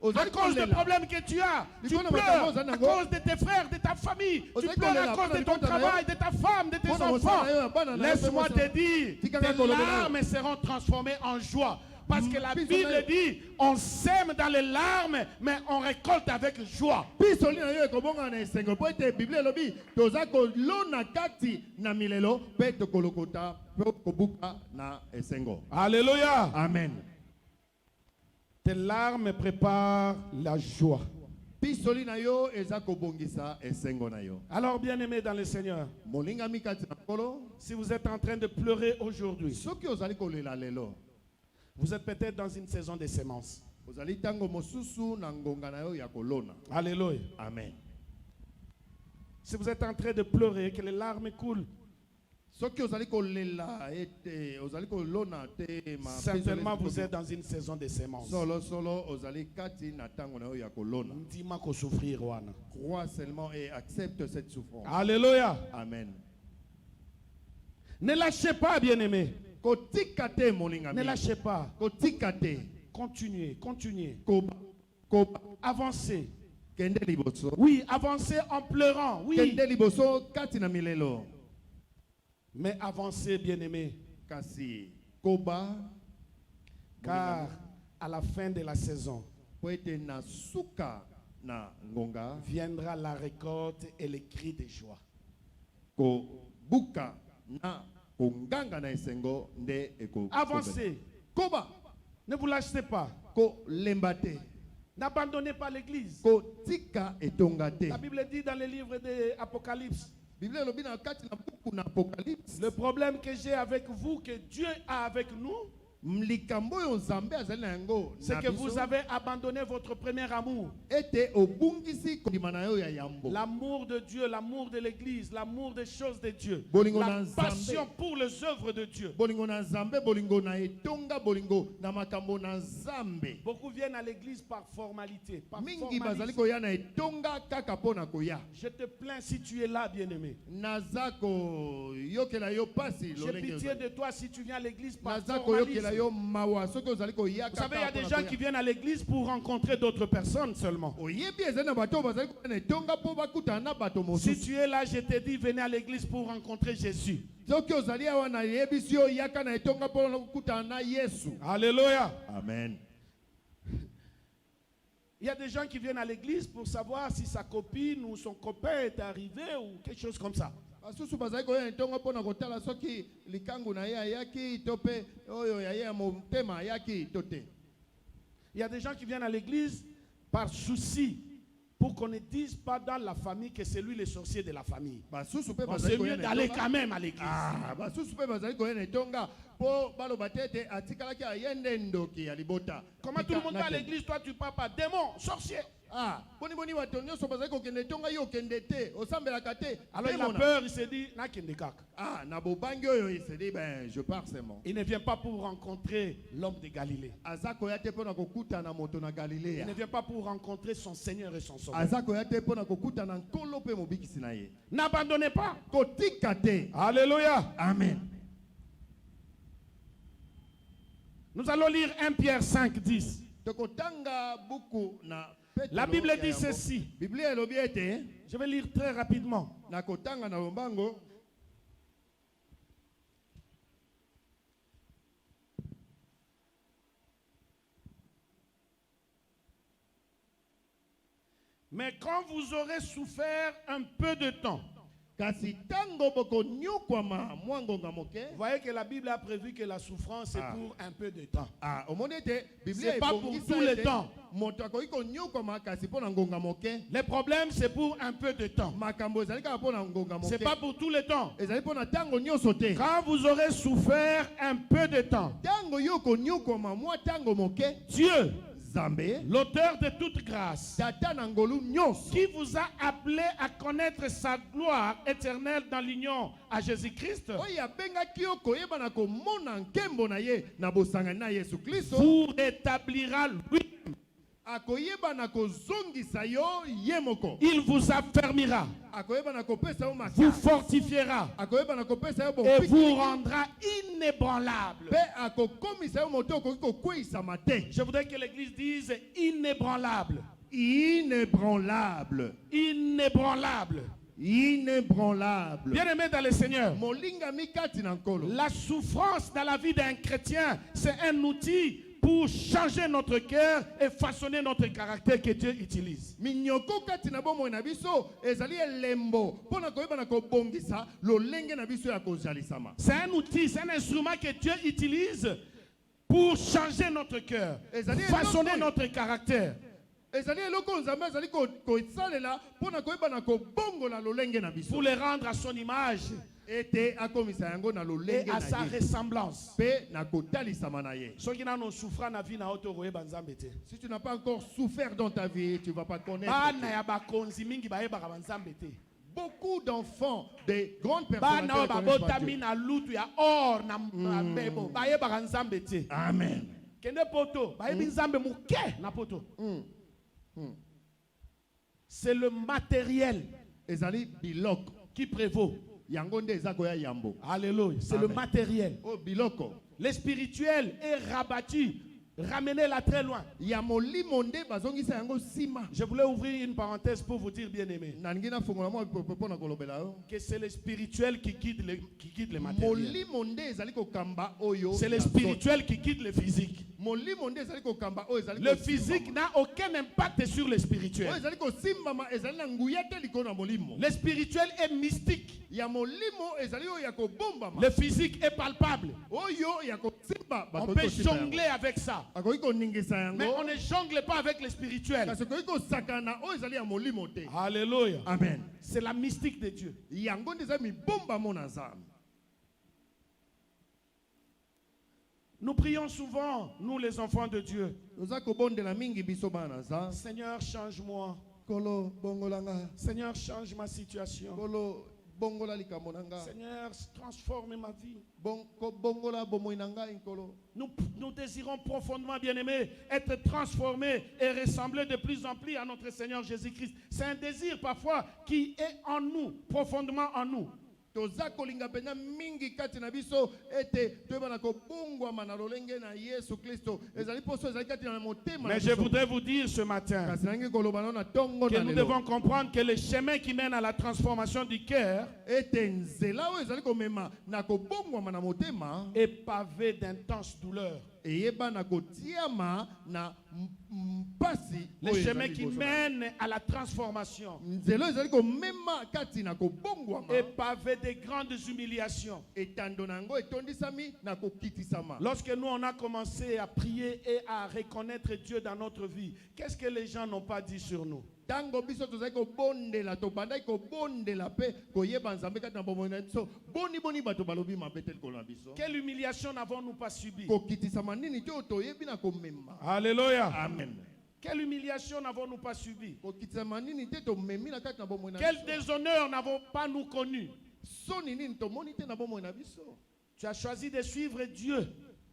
À cause des problèmes que tu as. Tu pleures à cause de tes frères, de ta famille. Tu pleures à cause de ton travail, de ta femme, de tes enfants. Laisse-moi te dire, tes larmes seront transformées en joie. Parce que la Bible dit, on sème dans les larmes, mais on récolte avec joie. Pisoli na yo ekobonga na esengo po ete Bible elobi toza kolona kati na milelo pe tokolokota po kobuka na esengo. Alléluia. Amen. Tes larmes préparent la joie. Pisoli na yo eza kobongisa esengo na yo. Alors, bien-aimés dans le Seigneur, Molingami kati na kolo si vous êtes en train de pleurer aujourd'hui, soki ozali kolela lelo vous êtes peut-être dans une saison de semences. ozali tango mosusu na ngonga na yo ya kolona. Alléluia. Amen. Si vous êtes en train de pleurer, que les larmes coulent, Soki ozali kolela ete ozali kolona te ma certainement vous êtes dans une saison de semences. solo ozali kati na tango na yo ya kolona. Ndima ko souffrir wana. Crois seulement et accepte cette souffrance. Alléluia. Amen. Ne lâchez pas, bien-aimés. Kotika te molingami. Ne lâchez pas. Kotika te. Continuez. Koba. Avancez. Kende liboso. Oui, avancez en pleurant. Oui. Kende liboso kati na milelo. Mais avancez, bien-aimés. Kasi koba. Car à la fin de la saison, Po ete na suka na ngonga. viendra la récolte et les cris de joie. Ko buka na konganga na esengo nde eko. Avancez. Koba. Ne vous lâchez pas. Ko lembate. N'abandonnez pas l'église. Ko tika etongate. La Bible dit dans le livre de l'Apocalypse, Bible elobi na kati na buku na Apocalypse. le problème que j'ai avec vous, que Dieu a avec nous, Likambo oyo Nzambe azali na yango c'est na que biso, vous avez abandonné votre premier amour. ete obungisi kondima na yo ya yambo. L'amour de Dieu, l'amour de l'église, l'amour des choses de Dieu. Bolingo La na Nzambe. passion pour les œuvres de Dieu. Bolingo na Nzambe, bolingo na etonga, bolingo na makambo na Nzambe. Beaucoup viennent à l'église par formalité. Par Mingi bazali formalisme. koya na etonga kaka pona koya. Je te plains si tu es là, bien-aimé. Nazako yokela yo pasi J'ai lolenge pitié ozali. de toi si tu viens à l'église par Nazako yokela formalisme. yo mawa soki ozali koya Vous savez, il y a kaka des pona gens koya. qui viennent à l'église pour rencontrer d'autres personnes seulement. Oyebi ezali na bato oyo bazali koya na etonga po bakutana na bato Si mosusu. tu es là, je te dis, venez à l'église pour rencontrer Jésus. Soki ozali awa na yebisi yo yaka na etonga po na kokutana na Yesu. Alléluia. Amen. Il y a des gens qui viennent à l'église pour savoir si sa copine ou son copain est arrivé ou quelque chose comme ça. Basusu bazali koya na etonga po na kotala soki likangu na ye ayaki to pe oyo ya ye ya motema ayaki to te. Il y a des gens qui viennent à l'église par souci pour qu'on ne dise pas dans la famille que c'est lui le sorcier de la famille. Basusu pe Bon, bazali c'est koya mieux na d'aller etonga. quand même à l'église. Ah, basusu pe bazali koya na etonga po baloba te ete atikalaki ayende ndoki ya libota. Comment tout le monde va à l'église, toi tu pars pas démon, sorcier. Ah, boni bato nyonso bazali kokende etonga yo okende te osambelaka te. Alors il a Demona. peur, il se dit, nakende kaka. Ah, na bobangi oyo il se dit ben je pars seulement. Il ne vient pas pour rencontrer l'homme de Galilée. Aza koya te pona kokutana moto na Il Galilea. ne vient pas pour rencontrer son Seigneur et son Sauveur. Aza koya te pona kokutana nkolo pe mobikisi na ye. N'abandonnez pas. Kotika te. Alléluia. Amen. Nous allons lire 1 Pierre 5, 10. Tokotanga buku na Petro La Bible ya dit yango. ceci. Biblia elobi ete Je vais lire très rapidement. na kotanga na lombango Mais quand vous aurez souffert un peu de temps, kasi tango bokonyokwama mwa ngonga moke. vous voyez que la Bible a prévu que la souffrance c'est pour un peu de temps. Omoni ete Biblia C'est pas pour tout le temps. moto akoki konyokwama kasi mpo na ngonga moke. Les problèmes c'est pour un peu de temps. Makambo ezali kaka mpo na ngonga moke. C'est pas pour tout le temps. Ezali mpo na tango nyonso te. Quand vous aurez souffert un peu de temps, Tango yo konyokwama mwa tango moke. Dieu, Zambe l'auteur de toute grâce, tata na ngolu nyonso qui vous a appelé à connaître sa gloire éternelle dans l'union à Jésus-Christ, oyo abengaki yo koyeba na komona nkembo na ye na bosangani na Yesu Kristo vous rétablira lui. akoyeba na kozongisa yo ye moko. Il vous affermira, Akoyeba na kopesa yo vous makasi. fortifiera Akoyeba na kopesa yo et bopiki. vous rendra inébranlable. Pe akokomisa yo moto okoki kokweyisama te. Je voudrais que l'Église dise inébranlable. Inébranlable. Inébranlable. Inébranlable. Bien-aimés dans le Seigneur, Molingami kati na nkolo. la souffrance dans la vie d'un chrétien, c'est un outil pour changer notre cœur et façonner notre caractère que Dieu utilise. Minyoko kati na bomoi na biso ezali elembo pona koyeba na kobongisa lolenge na biso ya kozalisama. C'est un outil, c'est un instrument que Dieu utilise pour changer notre cœur, façonner notre caractère. Ezali eloko nzambe ezali kosalela pona koyeba na kobongola lolenge na biso. Pour les rendre à son image Ete akomisa yango na et lolenge à sa na ye. ressemblance. Pe na kotalisama na ye. Ceux qui n'ont souffert na vie na auto roeba nzambe te. Si tu n'as pas encore souffert dans ta vie, tu ne vas pas connaître. Bana ya bakonzi mingi bayeba nzambe te. Beaucoup d'enfants, de grandes Bana personnes o ne connaissent pas babotami Dieu. na lutu ya or na mbebo bayeba nzambe te. Amen. Kende poto bayebi nzambe muke na poto. C'est le matériel Ezali biloko. qui prévaut. Yango nde eza koya yambo. Alléluia. C'est le Amen. matériel. Oh biloko. Le spirituel est rabattu. Ramenez-la très loin. Ya molimo nde bazongisa yango sima. Je voulais ouvrir une parenthèse pour vous dire, bien-aimés, Nalingi na fongola mo pona kolobela yo. que c'est le spirituel qui guide le matériel. Molimo nde ezali kokamba oyo. C'est le ya spirituel qui guide le physique. Molimo nde ezali kokamba oyo ezali Le kosimbama. physique n'a aucun impact sur le Oyo spirituel. ezali kosimbama ezali na nguya te likolo na molimo. Le spirituel est mystique. Ya molimo ezali oyo ya kobombama. Le physique est palpable. Oyo ya kosimba On bakoki peut kosimba yango. jongler avec ça. Akoki koningisa Mais yango. on ne jongle pas avec le spirituel. Kasi okoki kosakana oyo ezali ya molimo te. Alléluia. Amen. C'est la mystique de Dieu. Yango nde eza mibombamo na nzambe. Nous prions souvent, nous les enfants de Dieu. Toza kobondela mingi biso bana na nzambe. Seigneur, change-moi. Kolo bongolanga. Seigneur, change ma situation. Kolo bongola likambo na nga. Seigneur, transforme ma vie. Bongola bomoi na ngai nkolo. Nous désirons profondément, bien-aimés, être transformés et ressembler de plus en plus à notre Seigneur Jésus-Christ. C'est un désir parfois qui est en nous, profondément en nous. Toza kolinga pena mingi kati na biso ete toyeba na kobongwama na lolenge na Yesu Kristo. Ezali poso ezali kati na motema. Mais je voudrais vous dire ce matin Kasi nangi koloba na tongo que na nous lelo. devons comprendre que le chemin qui mène à la transformation du cœur Ete nzela oyo ezali komema na kobongwama na motema est pavé d'intenses douleurs. eyeba na kotiama na mpasi Le oyo chemin ezali qui liboso na mène à la transformation nzela oyo ezali komema kati na kobongwama est pavé de grandes humiliations. etando na yango etondisami na kokitisama. Lorsque nous on a commencé à prier et à reconnaître Dieu dans notre vie, qu'est-ce que les gens n'ont pas dit sur nous? Tango biso tozali kobondela tobandaki kobondela mpe koyeba nzambe kati na bomoi na biso boni bato balobi mabe te likolo na biso. Quelle humiliation n'avons-nous pas subi? Kokitisama nini te oyo toyebi na komema. Alléluia. Amen. Quelle humiliation n'avons-nous pas subi? Kokitisama nini te tomemi na kati na bomoi na Quel biso. déshonneur n'avons pas nous connus? Soni nini tomoni te na bomoi na biso. Tu as choisi de suivre Dieu.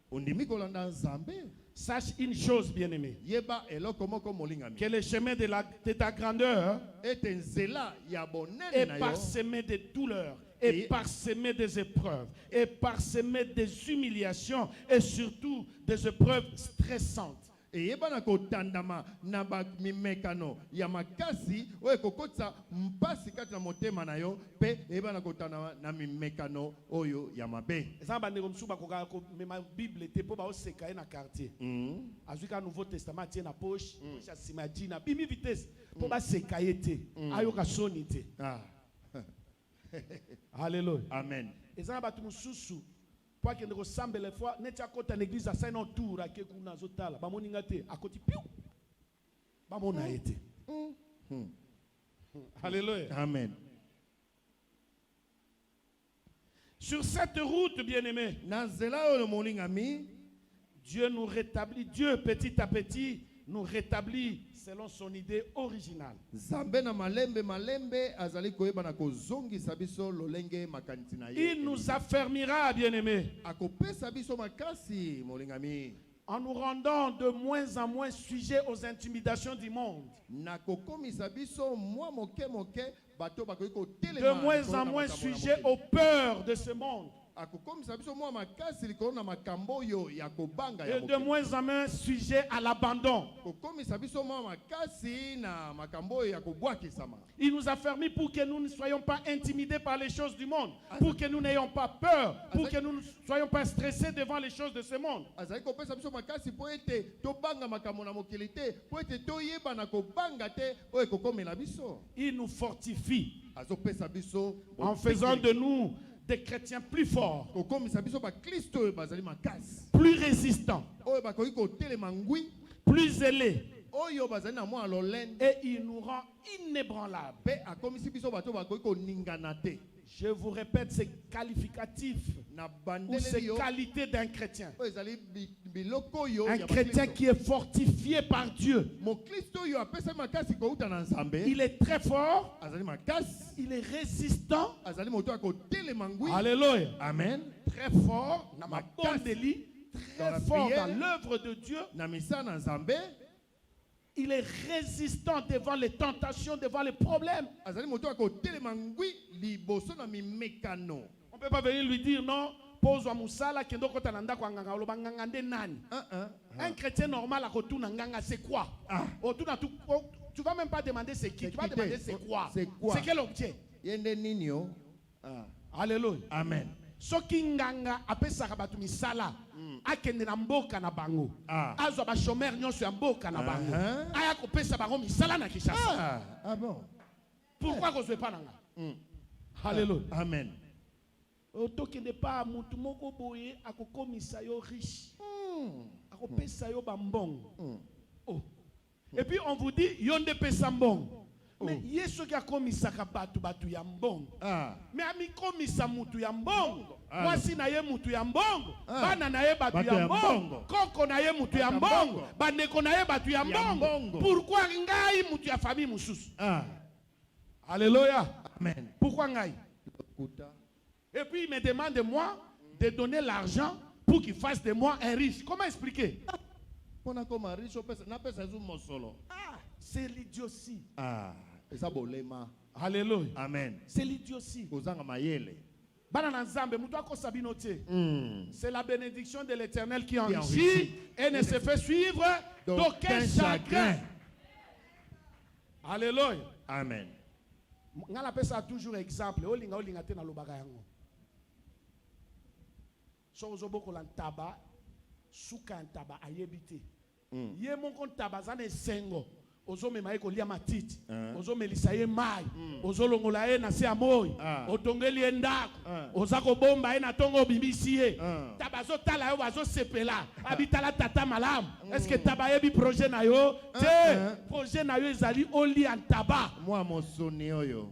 Ondimi kolanda nzambe. Sache une chose, bien-aimé, Yeba eloko moko molingami. que le chemin de ta grandeur Ete nzela ya bonene est na yo. parsemé de douleurs, est Et- parsemé des épreuves, est parsemé des humiliations et surtout des épreuves stressantes. Eyeba na kotandama na bamimekano ya makasi oyo ekokotisa mpasi kati na motema na yo mpe eyeba na kotandama na mimekano oyo ya mabe. Eza bandeko mosusu bakokaka komema Bible te mpo baoseka ye na quartier. Azwi ka Nouveau Testament atie na poche ya nsima ya jina bimi vitesse Pour baseka yete, ayoka sonite. Ah. Alléluia. Amen. Et ça va tout sous. Pour qu'il ne ressemble les fois, n'est pas côté l'église à saint autour à quelque chose zotala. Ba moningate à côté piou. Ba mona été. Alléluia. Amen. Sur cette route, bien-aimé, Nazela le morning ami. Dieu nous rétablit. Dieu petit à petit nous rétablit selon son idée originale. Zambe na malembe azali koyeba na kozongisa biso lolenge makanisi na ye. Il nous affermira, bien-aimé, Akopesa biso makasi molingami. en nous rendant de moins en moins sujets aux intimidations du monde. Na kokomisa biso mwa moke bato bakoki kotelema. De moins en moins sujets aux peurs de ce monde. Akokomisa biso mwa makasi likolo na makambo yo ya kobanga ya Et de moins en moins sujets à l'abandon. kokomisa biso mwa makasi na makambo ya kobwakisama. Il nous a fermés pour que nous ne soyons pas intimidés par les choses du monde, pour que nous n'ayons pas peur, pour que nous ne soyons pas stressés devant les choses de ce monde. Azali kopesa biso makasi po ete tobanga makambo na mokili te, po ete toyeba na kobanga te oyo kokomela biso. Il nous fortifie Azopesa biso en faisant de nous des chrétiens plus forts, kokomisa biso ba Kristo oyo bazali makasi. plus résistants, Oyo bakoki kotelema ngwi, plus zélés, oyo bazali na mwa lolende. et il nous rend inébranlables. Pe akomisi biso bato bakoki koningana te. Je vous répète, ces qualificatifs Na ou bandele ces yo qualités d'un chrétien. oyo ezali biloko yo Un ya chrétien bakristo. qui est fortifié par Dieu. Mo Kristo yo apesa makasi kouta na Nzambe. Il est très fort, Azali makasi, il est résistant. azali moto akotelema ngwi. Alléluia. Amen. Très fort dans ma bonne délit, Dans la très fort prière. dans l'œuvre de Dieu. Na misa na Nzambe, Il est résistant devant les tentations, devant les problèmes. azali moto akotelema ngwi liboso na mimekano. On ne peut pas venir lui dire non, pose Moussala, kendo kota nanda kwa nganga, oloba nganga nde nani. Un chrétien normal à retourner nganga, c'est quoi? Tu vas même pas demander c'est qui, tu vas demander c'est quoi? C'est quoi? C'est quel objet? Yende ninyo. Alléluia. Amen. Soki nganga apesaka bato misala akende na mboka na bango azwa ba chômeur nyonso ya mboka na bango aya kopesa bango misala na Kinshasa. Ah bon. Pourquoi kozwe pa nanga? Alléluia. Amen. Otokende pa mutu moko boye akokomisa yo riche, akopesa yo bambongo. Oh. Et puis on vous dit yonde pesa mbongo. Mais yesu ki akomisaka batu ya mbongo. Mais amikomisa mutu ya mbongo. Mwasi na ye mutu ya mbongo. Bana na ye batu ya mbongo. Koko na ye mutu ya mbongo. Bandeko na ye batu ya mbongo. Pourquoi ngai mutu ya famille mususu? Alléluia. Amen. Pourquoi ngai? Et puis il me demande de moi de donner l'argent pour qu'il fasse de moi un riche. Comment expliquer? C'est l'idiotie. Alléluia. Amen. C'est l'idiotie. C'est la bénédiction de l'Éternel qui enrichit et ne se fait suivre d'aucun chagrin. Alléluia. Amen. On appelle ça toujours exemple. Olinga te na lobaka yango. So ozoboko la ntaba, suka ntaba ayebite. Ye mon kon taba zane sengo. Ozo mema ye kolia matiti. Ozo melisa ye mai. Ozo longola ye na se amoy. Otongeli ye ndako. Oza ko bomba ye na tongo bimisi ye. Taba zo tala yo bazo sepela. Abitala tata malam. Est-ce que taba ye bi projet na yo? Te projet na yo ezali oli antaba. Moi mosoni oyo.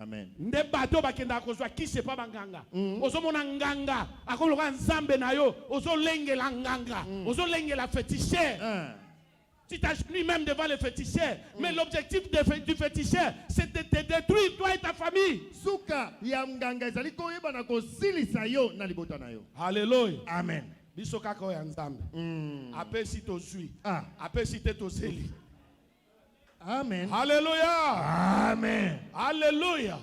Amen. Nde bato bakenda kozwa kise pa banganga. Ozo mona nganga akoloka nzambe na yo. Ozo lengela nganga. Ozo lengela féticheur. Tu t'agenouilles même devant les féticheurs. Mais l'objectif du féticheur, c'est de te détruire, toi et ta famille. Suka ya mganga ezali koyeba na kosilisa yo na libota na yo. Alléluia. Amen. Biso kaka oyo nzambe. Ape si to suis. Ape si te to seli. Amen. Alléluia. Amen. Alléluia.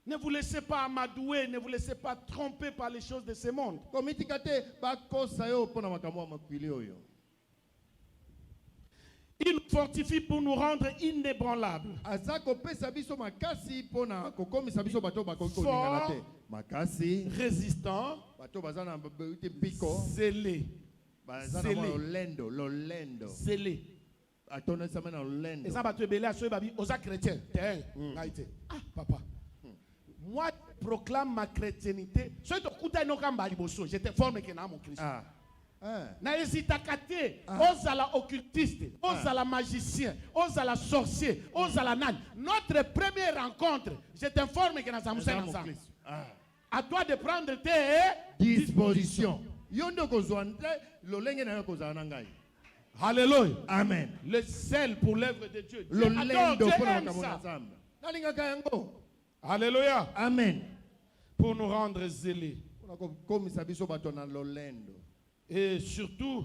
Ne vous laissez pas amadouer, ne vous laissez pas tromper par les choses de ce monde. Komitikate bakosa yo pona makambo makwili oyo. Il nous fortifie pour nous rendre inébranlables. Fort, résistant, zélé. Zélé. atonesama na lolendo. Et ça va te belé à ceux qui aux chrétiens. Ah, papa. Moi, je proclame ma chrétienité. Ceux qui ont j'étais formé que dans mon Christ. Ah. Na hésitakate, ozala occultiste, ozala magicien, ozala sorcier, ozala nan. Notre première rencontre, je t'informe que nous sommes ensemble. À toi de prendre tes dispositions. Yondo kozwante lolenge na yo kozana ngai. Alléluia. Amen. Le sel pour l'œuvre de Dieu. Dieu Lolendo adore, Dieu pona aime kamona ça. samba. Nalingaka yango. Alléluia. Amen. Pour nous rendre zélés. Komisa biso bato na lolendo. Et surtout,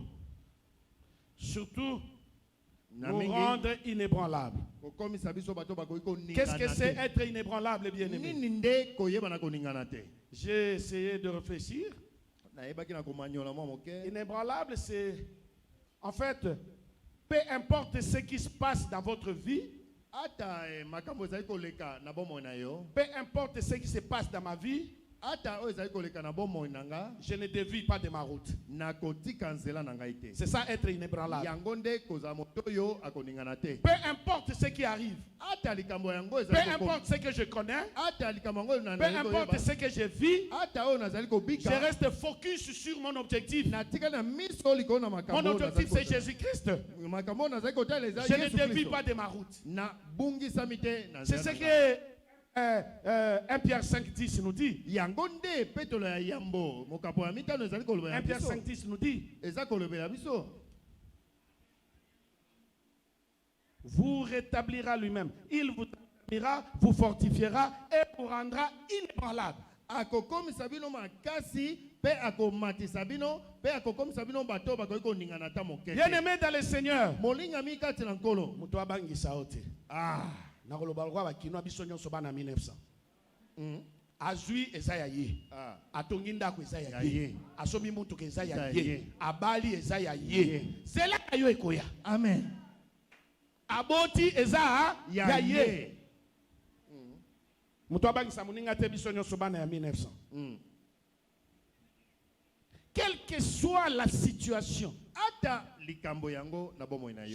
nous rendre inébranlables. Qu'est-ce que c'est être inébranlable, bien-aimé? J'ai essayé de réfléchir. Inébranlable, c'est... En fait, peu importe ce qui se passe dans votre vie, peu importe ce qui se passe dans ma vie, je ne dévie pas de ma route. C'est ça être inébranlable. Peu importe ce qui arrive, peu importe ce que je connais, peu importe ce que je vis, je reste focus sur mon objectif. Mon objectif, c'est Jésus-Christ. Je ne dévie pas de ma route. C'est ce que 1 Pierre 5, 10 nous dit. 1 Pierre 5, 10 nous dit. Vous rétablira lui-même. Il vous rétablira, vous fortifiera et vous rendra inébranlable. Bien-aimé dans le Seigneur. Ah. Azui ezaya ye, atongi ndako ezaya ye, asomi mutuka ezaya ye, abali ezaya ye. C'est là que yo ekoya. Amen. Aboti ezaya ya ye. Mutu abangisa muninga te biso nyonso bana ya 1900. Quelle que soit la situation, je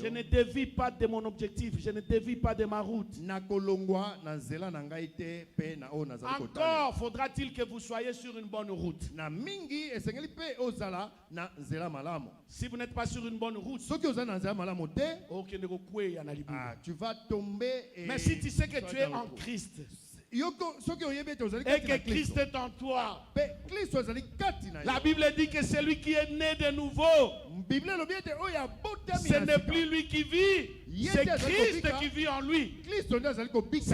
ne dévie pas de mon objectif, je ne dévie pas de ma route. Encore faudra-t-il que vous soyez sur une bonne route. Si vous n'êtes pas sur une bonne route, tu vas tomber. Mais si tu sais que tu es en Christ, et que Christ est en toi, la Bible dit que c'est lui qui est né de nouveau. Ce n'est plus lui qui vit, c'est Christ qui vit en lui. Si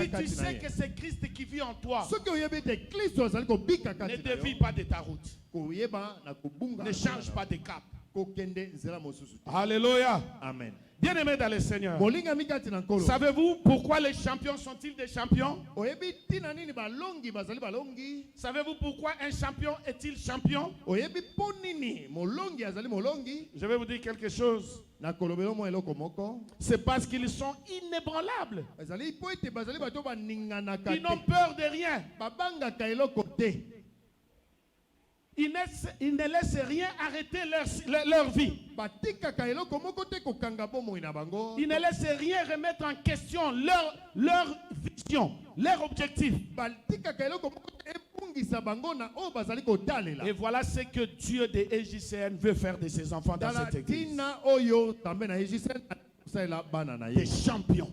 tu sais que c'est Christ qui vit en toi, ne dévie pas de ta route. Ne change pas de cap. Alléluia. Amen. Bien-aimés dans le Seigneur, savez-vous pourquoi les champions sont-ils des champions? Savez-vous pourquoi un champion est-il champion? Je vais vous dire quelque chose. C'est parce qu'ils sont inébranlables. Ils n'ont peur de rien. Ils ne laissent rien arrêter leur vie. Ils ne laissent rien remettre en question leur vision, leur objectif. Et voilà ce que Dieu de EJCN veut faire de ses enfants dans cette église. Des champions.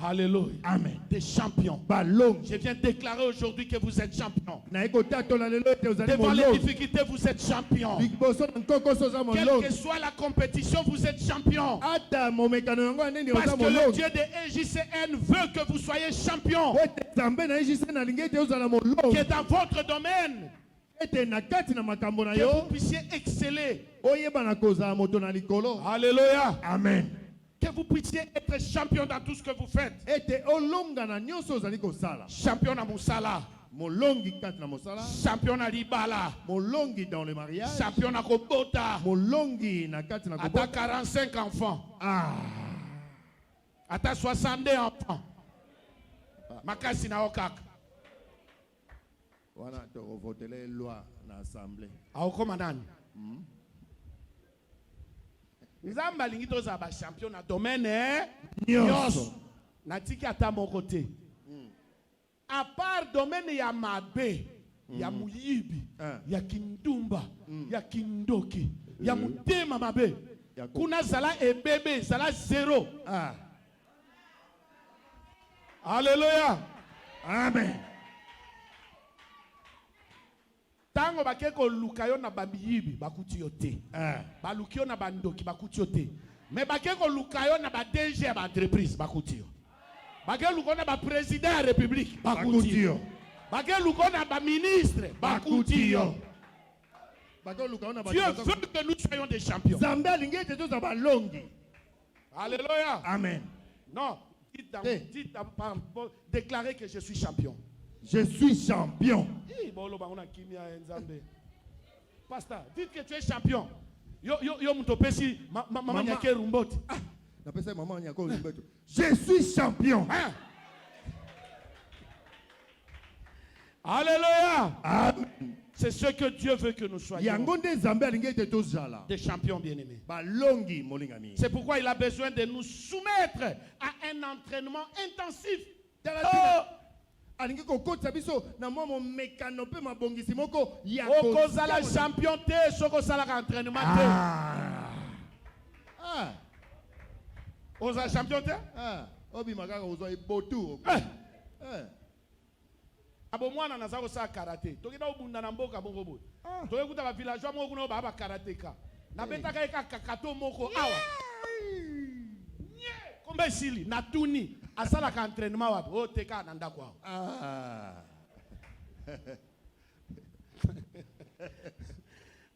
Alléluia. Amen. Des champions. Je viens déclarer aujourd'hui que vous êtes champions. Devant les difficultés, vous êtes champions. Quelle que soit la compétition, vous êtes champions. Parce que le Dieu de EJCN veut que vous soyez champions. Que dans votre domaine, que vous puissiez exceller. Alléluia. Amen. Que vous puissiez être champion dans tout ce que vous faites. Champion dans Moussala. Champion dans Libala. Dans le mariage. Champion dans Kobota. Ata 45 enfants. Ata 62 enfants. Makasi na okak. Wana to voter loi na assemblée. Aoko manani. Nzamba lingi toza ba champion na domaine Nyonso. natiki ata moko te. À part domaine ya mabe, ya muyibi, ya kindumba, ya kindoki, ya mutema mabe. Kuna zala ebebe, zala zéro. Ah. Alléluia. Amen. Tango bakeko lukayo na bamiyibi bakuti yo te. Ah. Baluki yo na bandoki bakuti yo te. Mais bakeko lukayo na ba DG ya ba entreprise bakuti yo. Bakeko lukayo na ba président ya république bakuti yo. Bakeko lukayo na ba ministre bakuti yo. Dieu veut que nous soyons des champions. Zambia lingete to za balongi. Alléluia. Amen. Non, déclarez que je suis champion. Je suis champion. Pasteur, dites que tu es champion. Yo mutopesi maman nyake rumboti. Napesa maman nyako rumboti. Je suis champion. Alléluia. Amen. C'est ce que Dieu veut que nous soyons. Des champions bien-aimés. C'est pourquoi il a besoin de nous soumettre à un entraînement intensif. Okozala champion te, soko salaka entraînement te. Oza champion te? Abomwana nazako sa karaté. Tokida obunda na mboka bongo bo. Toyekuta ba villageois moko kuna ba karateka. Na betaka eka kakato moko awa. Nye, kombe sili na tuni asala ka entraînement wapi? O teka na ndako awa.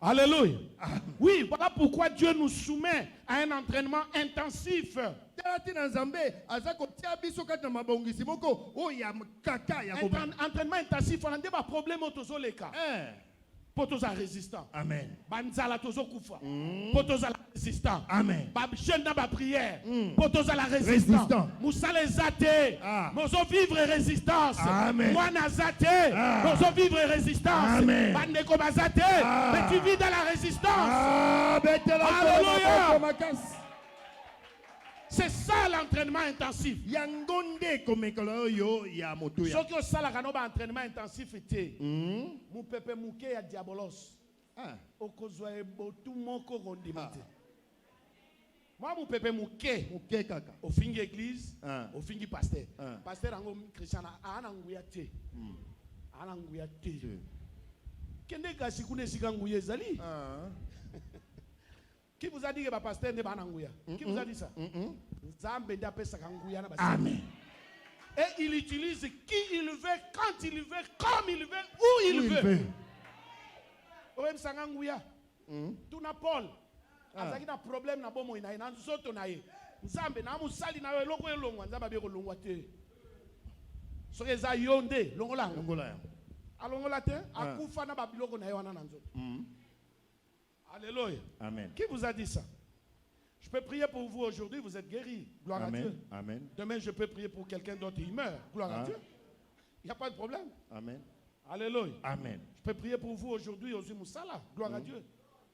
Alléluia. Oui, voilà pourquoi Dieu nous soumet à un entraînement intensif. Entraînement intensif, on a des problèmes autour les cas. Pour tous les résistants. Amen. Banzala tozo kufa. Pour tous les résistants. Amen. Jeune dans ma prière. Pour tous les résistants. Moussa les athées. Nous allons vivre résistance. Amen. Moi nazate. Nous allons vivre résistance. Amen. Bandeko bazate. Mais tu vis dans la résistance. Alléluia. C'est ça l'entraînement intensif. Ce qui est ça l'entraînement intensif était. Mon pépé mouké ya diabolos. Okozwa ebotu moko rondimate. Moi mon pépé mouké. Mouké kaka. Au fin église, au fin pasteur. Pasteur ango Christian ananguya te. Ananguya te. Kende kasi kune sikanguye zali. Qui vous a dit que le pasteur n'est pas Nangouya? Qui vous a dit ça? Amen. Et il utilise qui il veut, quand il veut, comme il veut, où il veut. Oem Sangangouya. Tout na Paul. Azaki na problème na bomo ina ina nzoto na ye. Nzambe na musali na we loko elongwa nzamba be ko longwa te. So eza yonde longola. Longola. Alongola te akufa na babiloko na ye wana na nzoto. Alléluia. Amen. Qui vous a dit ça? Je peux prier pour vous aujourd'hui, vous êtes guéris. Gloire à Dieu. Amen. Demain, je peux prier pour quelqu'un d'autre, il meurt. Gloire à Dieu. Il n'y a pas de problème. Amen. Alléluia. Amen. Je peux prier pour vous aujourd'hui, Ozu Moussala. Gloire à Dieu.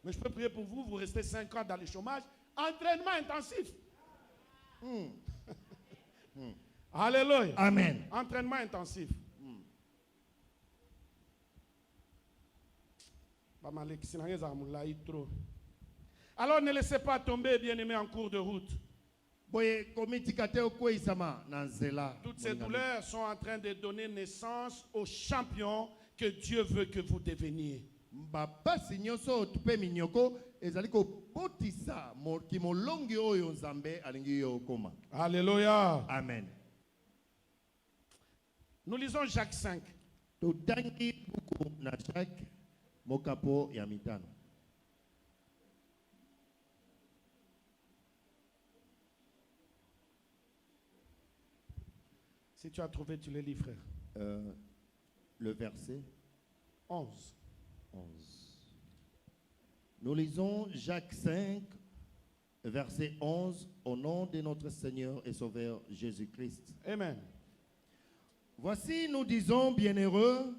Mais je peux prier pour vous, vous restez 5 ans dans le chômage. Entraînement intensif. Alléluia. Amen. Entraînement intensif. Alors ne laissez pas tomber, bien-aimés, en cours de route. Toutes ces douleurs sont en train de donner naissance aux champions que Dieu veut que vous deveniez. Alléluia. Amen. Nous lisons Jacques 5. Mokapo ya mitano. Si tu as trouvé, tu le lis, frère. Le verset 11. Nous lisons Jacques 5, verset 11, au nom de notre Seigneur et Sauveur Jésus-Christ. Amen. Voici, nous disons, bienheureux,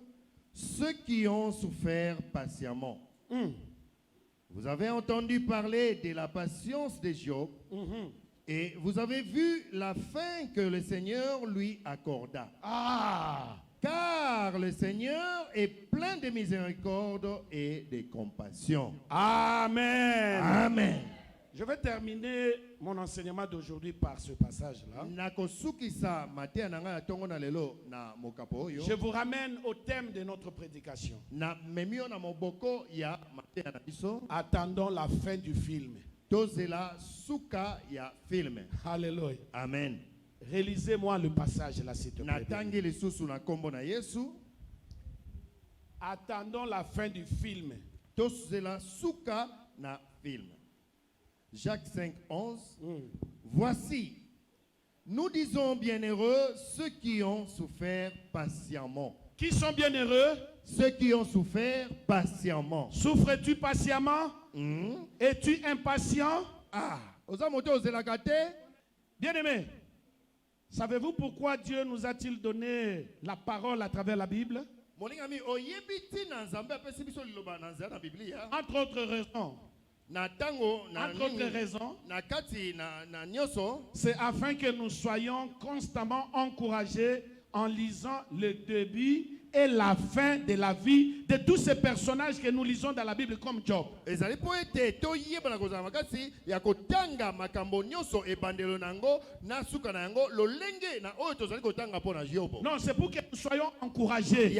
ceux qui ont souffert patiemment. Vous avez entendu parler de la patience de Job et vous avez vu la fin que le Seigneur lui accorda. Ah, Car le Seigneur est plein de miséricorde et de compassion. Amen. Amen. Je vais terminer mon enseignement d'aujourd'hui par ce passage-là. Je vous ramène au thème de notre prédication. Attendons la fin du film. Alléluia. Amen. Réalisez-moi le passage là, s'il te plaît. Attendons la fin du film. Jacques 5, 11. Voici, nous disons bienheureux ceux qui ont souffert patiemment. Qui sont bienheureux? Ceux qui ont souffert patiemment. Souffres-tu patiemment? Es-tu impatient? Bien-aimé, savez-vous pourquoi Dieu nous a-t-il donné la parole à travers la Bible? Entre autres raisons. Entre autres raisons, c'est afin que nous soyons constamment encouragés en lisant le début et la fin de la vie de tous ces personnages que nous lisons dans la Bible comme Job. Non, c'est pour que nous soyons encouragés.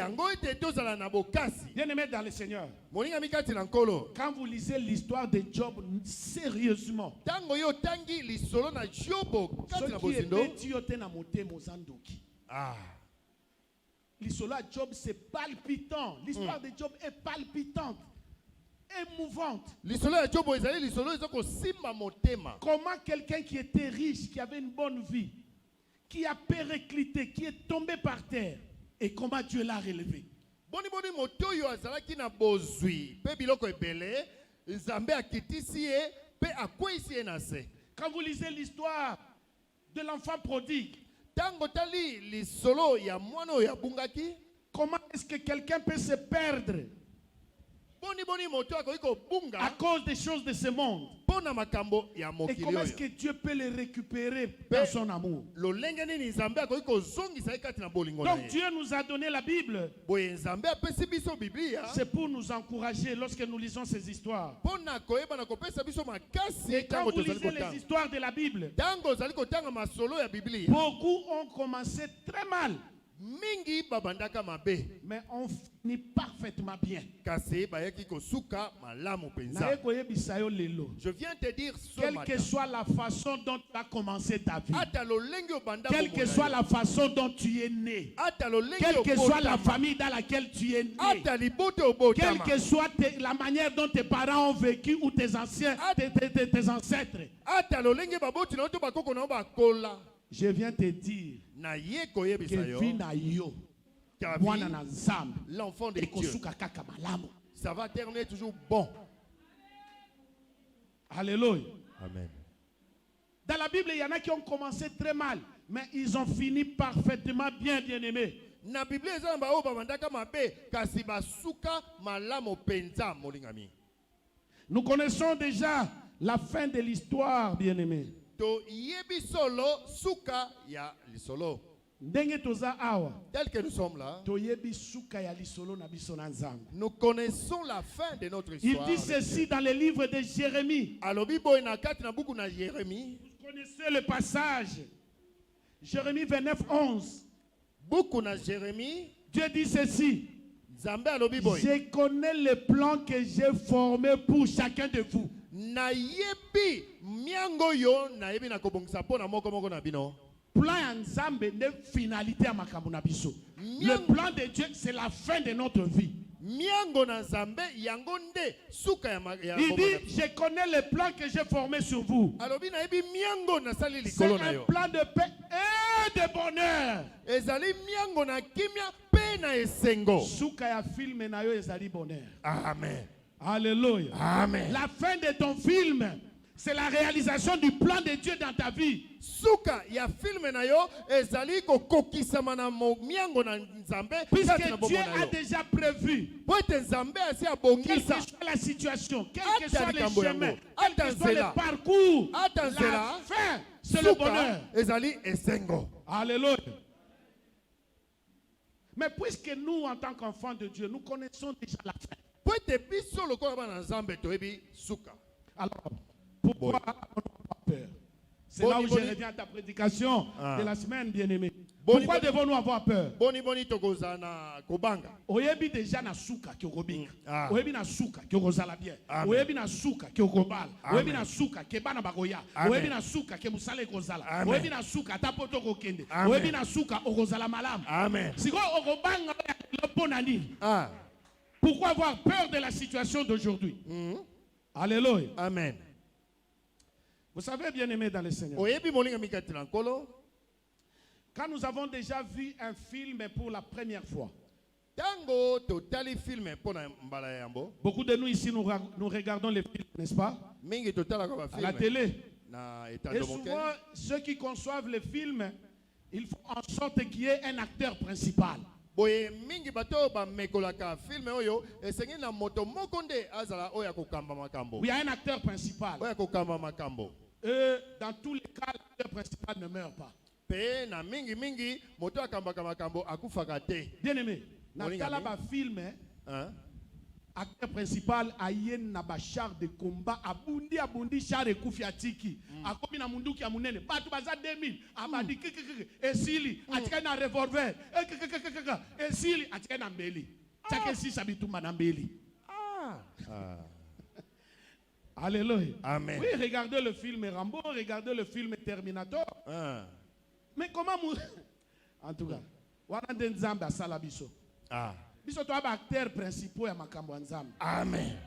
Bien-aimés dans le Seigneur, quand vous lisez l'histoire de Job sérieusement, l'histoire de Job, c'est palpitant. L'histoire de Job est palpitante, émouvante. Comment quelqu'un qui était riche, qui avait une bonne vie, qui a périclité, qui est tombé par terre, et comment Dieu l'a relevé. Quand vous lisez l'histoire de l'enfant prodigue, comment est-ce que quelqu'un peut se perdre à cause des choses de ce monde? Et comment est-ce que Dieu peut les récupérer par son amour? Donc Dieu nous a donné la Bible. C'est pour nous encourager lorsque nous lisons ces histoires. Et quand vous lisez les histoires de la Bible, beaucoup ont commencé très mal, mais on finit parfaitement bien. Je viens te dire quelle que soit la façon dont tu as commencé ta vie, quelle que soit la façon dont tu es né, quelle que soit la famille dans laquelle tu es né, quelle que soit la manière dont tes parents ont vécu ou tes anciens, tes ancêtres, je viens te dire que vie na yo, l'enfant de Dieu, ça va terminer toujours bon. Alléluia. Amen. Dans la Bible, il y en a qui ont commencé très mal, mais ils ont fini parfaitement bien, bien-aimés. Nous connaissons déjà la fin de l'histoire, bien-aimés. Tel que nous sommes là, nous connaissons la fin de notre histoire. Il dit ceci dans le livre de Jérémie. Vous connaissez le passage. Jérémie 29, 11. Dieu dit ceci. Je connais les plans que j'ai formés pour chacun de vous. Plan ensemble de finalité à makamuna biso. Le plan de Dieu, c'est la fin de notre vie. Il dit, je connais les plans que j'ai formés sur vous. C'est un plan de paix et de bonheur. Souka ya film na yo ezali bonheur. Amen. Alléluia. Amen. La fin de ton film, C'est la réalisation du plan de Dieu dans ta vie. Suka ya film na yo ezali ko kokisama na miango na Nzambe. Puisque Dieu a déjà prévu. Poete Nzambe asi Quelle abongisa. que soit la situation, quel que soit les likambo chemins, yango. quel que soit le parcours, Atanzela. la fin, c'est le bonheur. Suka ezali esengo. Alléluia. Mais puisque nous, en tant qu'enfants de Dieu, nous connaissons déjà la fin. Poete biso lokola bana Nzambe toyebi suka. Alors, pourquoi on n'a pas peur? C'est là où je reviens à ta prédication de la semaine, bien-aimé. Pourquoi devons-nous avoir peur? Boni tokoza na kobanga. Oyebi déjà na suka ki okobika. Oyebi na suka ki okozala bien. Oyebi na suka ki okobala. Oyebi na suka ki bana bakoya. Oyebi na suka ki musala ekozala. Oyebi na suka tapoto kokende. Oyebi na suka okozala malamu. Amen. Siko okobanga le bonani. Pourquoi avoir peur de la situation d'aujourd'hui? Alléluia. Amen. Vous savez, bien-aimé dans le Seigneur, quand nous avons déjà vu un film pour la première fois, beaucoup de nous ici, nous regardons les films, n'est-ce pas? À la télé. Et souvent, ceux qui conçoivent les films, ils font en sorte qu'il y ait un acteur principal. Il y a un acteur principal. Dans tous les cas, l'acteur principal ne meurt pas. Bien aimé, dans le film, acteur principal ayen na char de combat abundi char de kufiatiki akomi na munduki ya munene batu baza 2000 abadi esili atika na revolver esili atika na mbeli chake si sabitumba na mbeli. Alléluia. Amen. Oui, regardez le film Rambo, regardez le film Terminator. Mais comment en tout cas, wana nzambe asala biso. Biso to acteurs principaux ya makambo nzambe. Amen.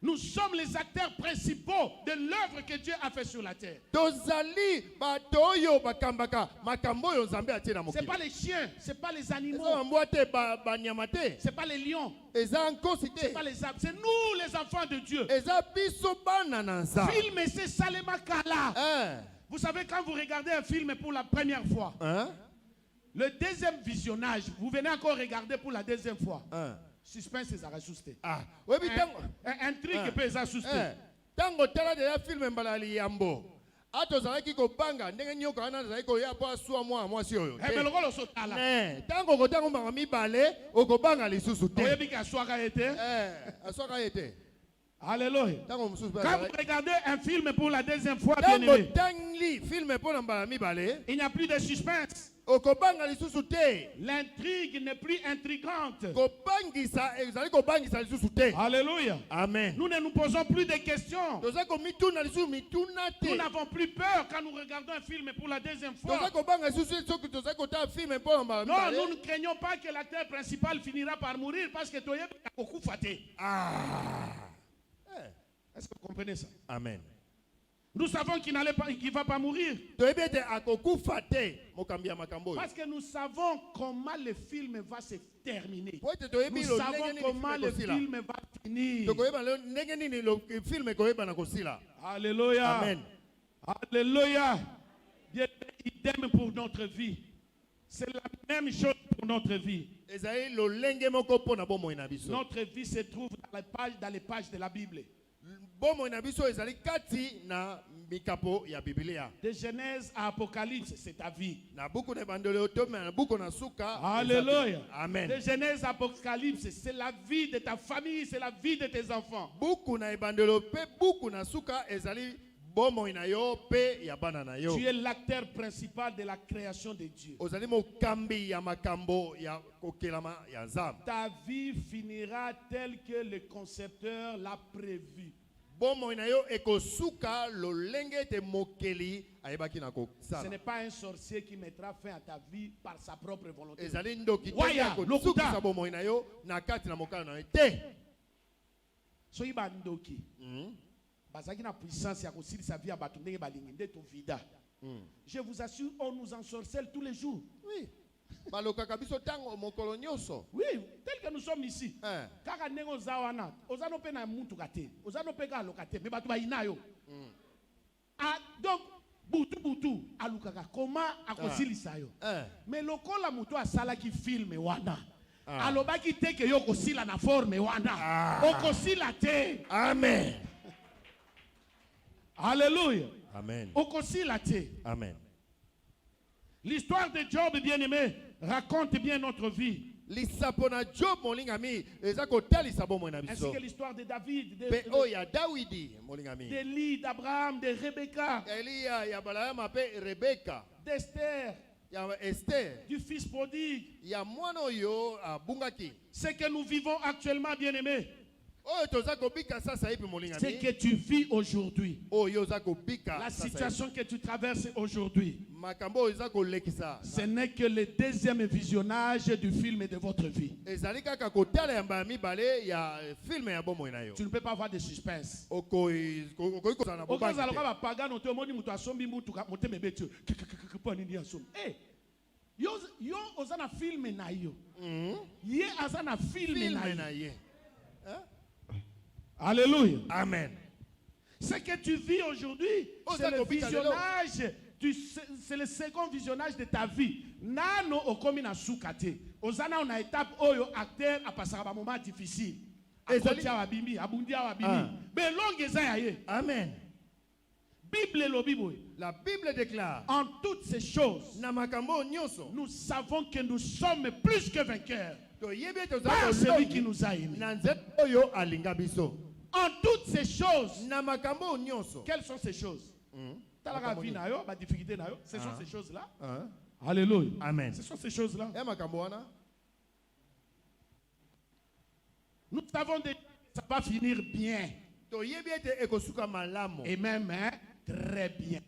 Nous sommes les acteurs principaux de l'œuvre que Dieu a fait sur la terre. C'est pas les chiens, c'est pas les animaux, c'est pas les lions, c'est pas les arbres, c'est nous les enfants de Dieu. Film c'est Salema Kala. Vous savez, quand vous regardez un film pour la première fois, le deuxième visionnage, vous venez encore regarder pour la deuxième fois. Suspense c'est ressuscité. Intrigue peut s'assuster. Tango tala de film mbalali yambo. Atozalaki ko banga ndenge nyoka na zali ko ya po asua mwa mwasi oyo. Beloko lo sotala. Tango ko tango manga mibale okobanga lisusu te. Oyebi ka aswaka ete. Aswaka ete. Alléluia. Quand vous regardez un film pour la deuxième fois, bien aimé, il n'y a plus de suspense. L'intrigue n'est plus intrigante. Alléluia. Amen. Nous ne nous posons plus de questions. Nous n'avons plus peur quand nous regardons un film pour la deuxième fois. Non, nous ne craignons pas que l'acteur principal finira par mourir parce que tu es beaucoup fatigué. Est-ce que vous comprenez ça? Amen. Nous savons qu'il ne va pas mourir. Parce que nous savons comment le film va se terminer. Nous savons comment le film va finir. Alléluia. Amen. Alléluia. Idem pour notre vie. C'est la même chose pour notre vie. Notre vie se trouve dans les pages de la Bible. De Genèse à Apocalypse, c'est ta vie. Alléluia. Amen. De Genèse à Apocalypse, c'est la vie de ta famille, c'est la vie de tes enfants. Tu es l'acteur principal de la création de Dieu. Ta vie finira telle que le concepteur l'a prévu. Ce n'est pas un sorcier qui mettra fin à ta vie par sa propre volonté. Soyez bandoki. Je vous assure, on nous ensorcelle tous les jours. Oui. balokaka biso tango mokolo nyonso. Oui, tel que nous sommes ici. Hein. Kaka nengo zawana, ozano pe na mutu kate, ozano pe ka lokate, mais batu ba inayo. Ah, donc butu alukaka comment akosilisa yo. Mais lokola mutu asala ki filme wana. Alobaki te ke yo kosila na forme wana. Okosila te. Amen. Alléluia. Amen. Okosila te. Amen. L'histoire de Job, bien-aimé, raconte bien notre vie. Lisapona Job molingami ezako talisa bomo na Ainsi biso. que l'histoire de David, Pe oya Dawidi molingami. d'Élie, d'Abraham, de Rebecca, Elia ya balama pe Rebecca. d'Esther, Ya Esther. du fils prodigue. Ya mwana oyo abungaki. Ce que nous vivons actuellement, bien-aimé, Oyo tozako bika sasa hivi ce molingami. que tu vis aujourd'hui, Oyo zako bika la sasa hivi. situation que tu traverses aujourd'hui, Makambo ezako lekisa. ce n'est que le deuxième visionnage du film de votre vie. Ezali kaka kotala ya mbami bale ya film ya bomo na yo. Tu ne peux pas avoir de suspense. Okoi kozana bobangi. Okazala kwa pagano te omoni mutu asombi mutu motema betu. Kwa nini asombi? Eh. Yo ozana film na yo. Ye azana film na yo. ye. Alléluia. Amen. Ce que tu vis aujourd'hui, Oh, c'est ça le copie, visionnage, c'est le second visionnage de ta vie. Nano okomi na sukate. Ozana on a étape oyo acteur a passé un moment difficile. Akotia wabimi, abundia wabimi. Mais longue eza ye. Amen. Bible lo bible. La Bible déclare En toutes ces choses, na makambo nyonso nous savons que nous sommes plus que vainqueurs to yebi par celui qui tozako nous a aimés. na nzete oyo alinga biso. En toutes ces choses, Na makambo nyonso. quelles sont ces choses? Talaka vi na yo, ba difficulté na yo, ce sont ces choses-là. Hein? Alléluia. Amen. Ce sont ces choses-là. Ya makambo wana Nous savons déjà que ça va finir bien. to yebi ete ekosuka malamu. Et même hein, très bien.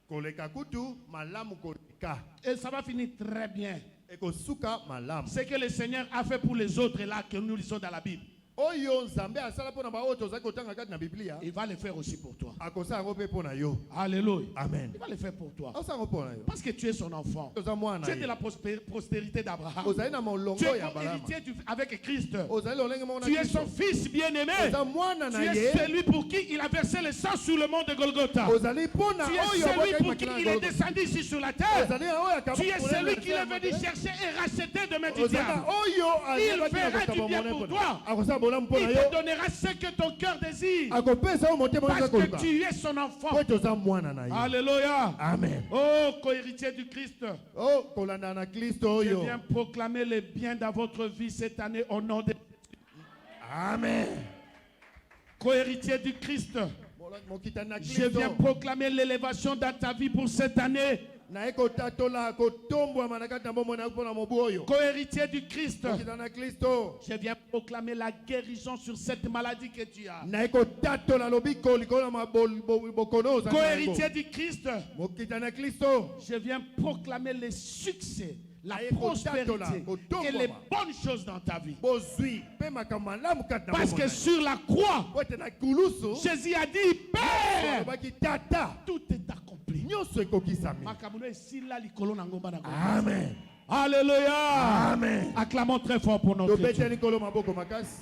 Koleka kutu malamu koleka. Et ça va finir très bien. Ekosuka malamu. Ce que le Seigneur a fait pour les autres là que nous lisons dans la Bible, Oyo nzambe asala pona ba oyo tozaki kotanga kati na Biblia. il va le faire aussi pour toi. Akosa ngo pe pona yo. Alléluia. Amen. Il va le faire pour toi. Osa ngo pona yo. Parce que tu es son enfant. Toza mwana. Tu es de la postérité d'Abraham. Ozali na molongo Tu es ya Abraham. co-héritier avec Christ. Ozali lolenge mona. Tu es son fils bien-aimé. Oza mwana Tu na es ye. celui pour qui il a versé le sang sur le mont de Golgotha. Ozali pona Tu es oyo celui pour bokai qui makila il est descendu ici sur la terre. Ozali oyo akaba. Tu es celui qui est venu chercher et racheter de mes Ozali diables. oyo Il fera du bien pour toi. Akosa bolamu Il pona te yo. donnera ce que ton cœur désire. Akopesa o motema Parce nzako que tu es son enfant. Po toza mwana na ye. Alléluia. Amen. Oh, co-héritier du Christ. Oh, kolanda na Kristo Je oyo. viens proclamer le bien dans votre vie cette année au nom de Amen. co-héritier du Christ. Mokita na Je viens Kristo. proclamer l'élévation dans ta vie pour cette année. Na ekotatola kotombwa manakati na bombo na pona mobu oyo. Co-héritier du Christ. Mokita na Kristo. Je viens proclamer la guérison sur cette maladie que tu as. Na ekotatola lobiko likolo ma bokono za. Co-héritier du Christ. Mokita na Kristo. Je viens proclamer le succès, la Aye prospérité kotatola, kotombola. et les bonnes choses dans ta vie. Bozui pe makamalamu kati na Parce bombo que na ye. sur la croix, Pote na kulusu. Jésus a dit, Père, Baki tata. tout est accompli. Nyonso ekokisami. Makamuno esila likolo na ngomba na ngomba. Amen. Alléluia. Amen. Acclamons très fort pour notre Dieu. Tobeteli kolo maboko makasi.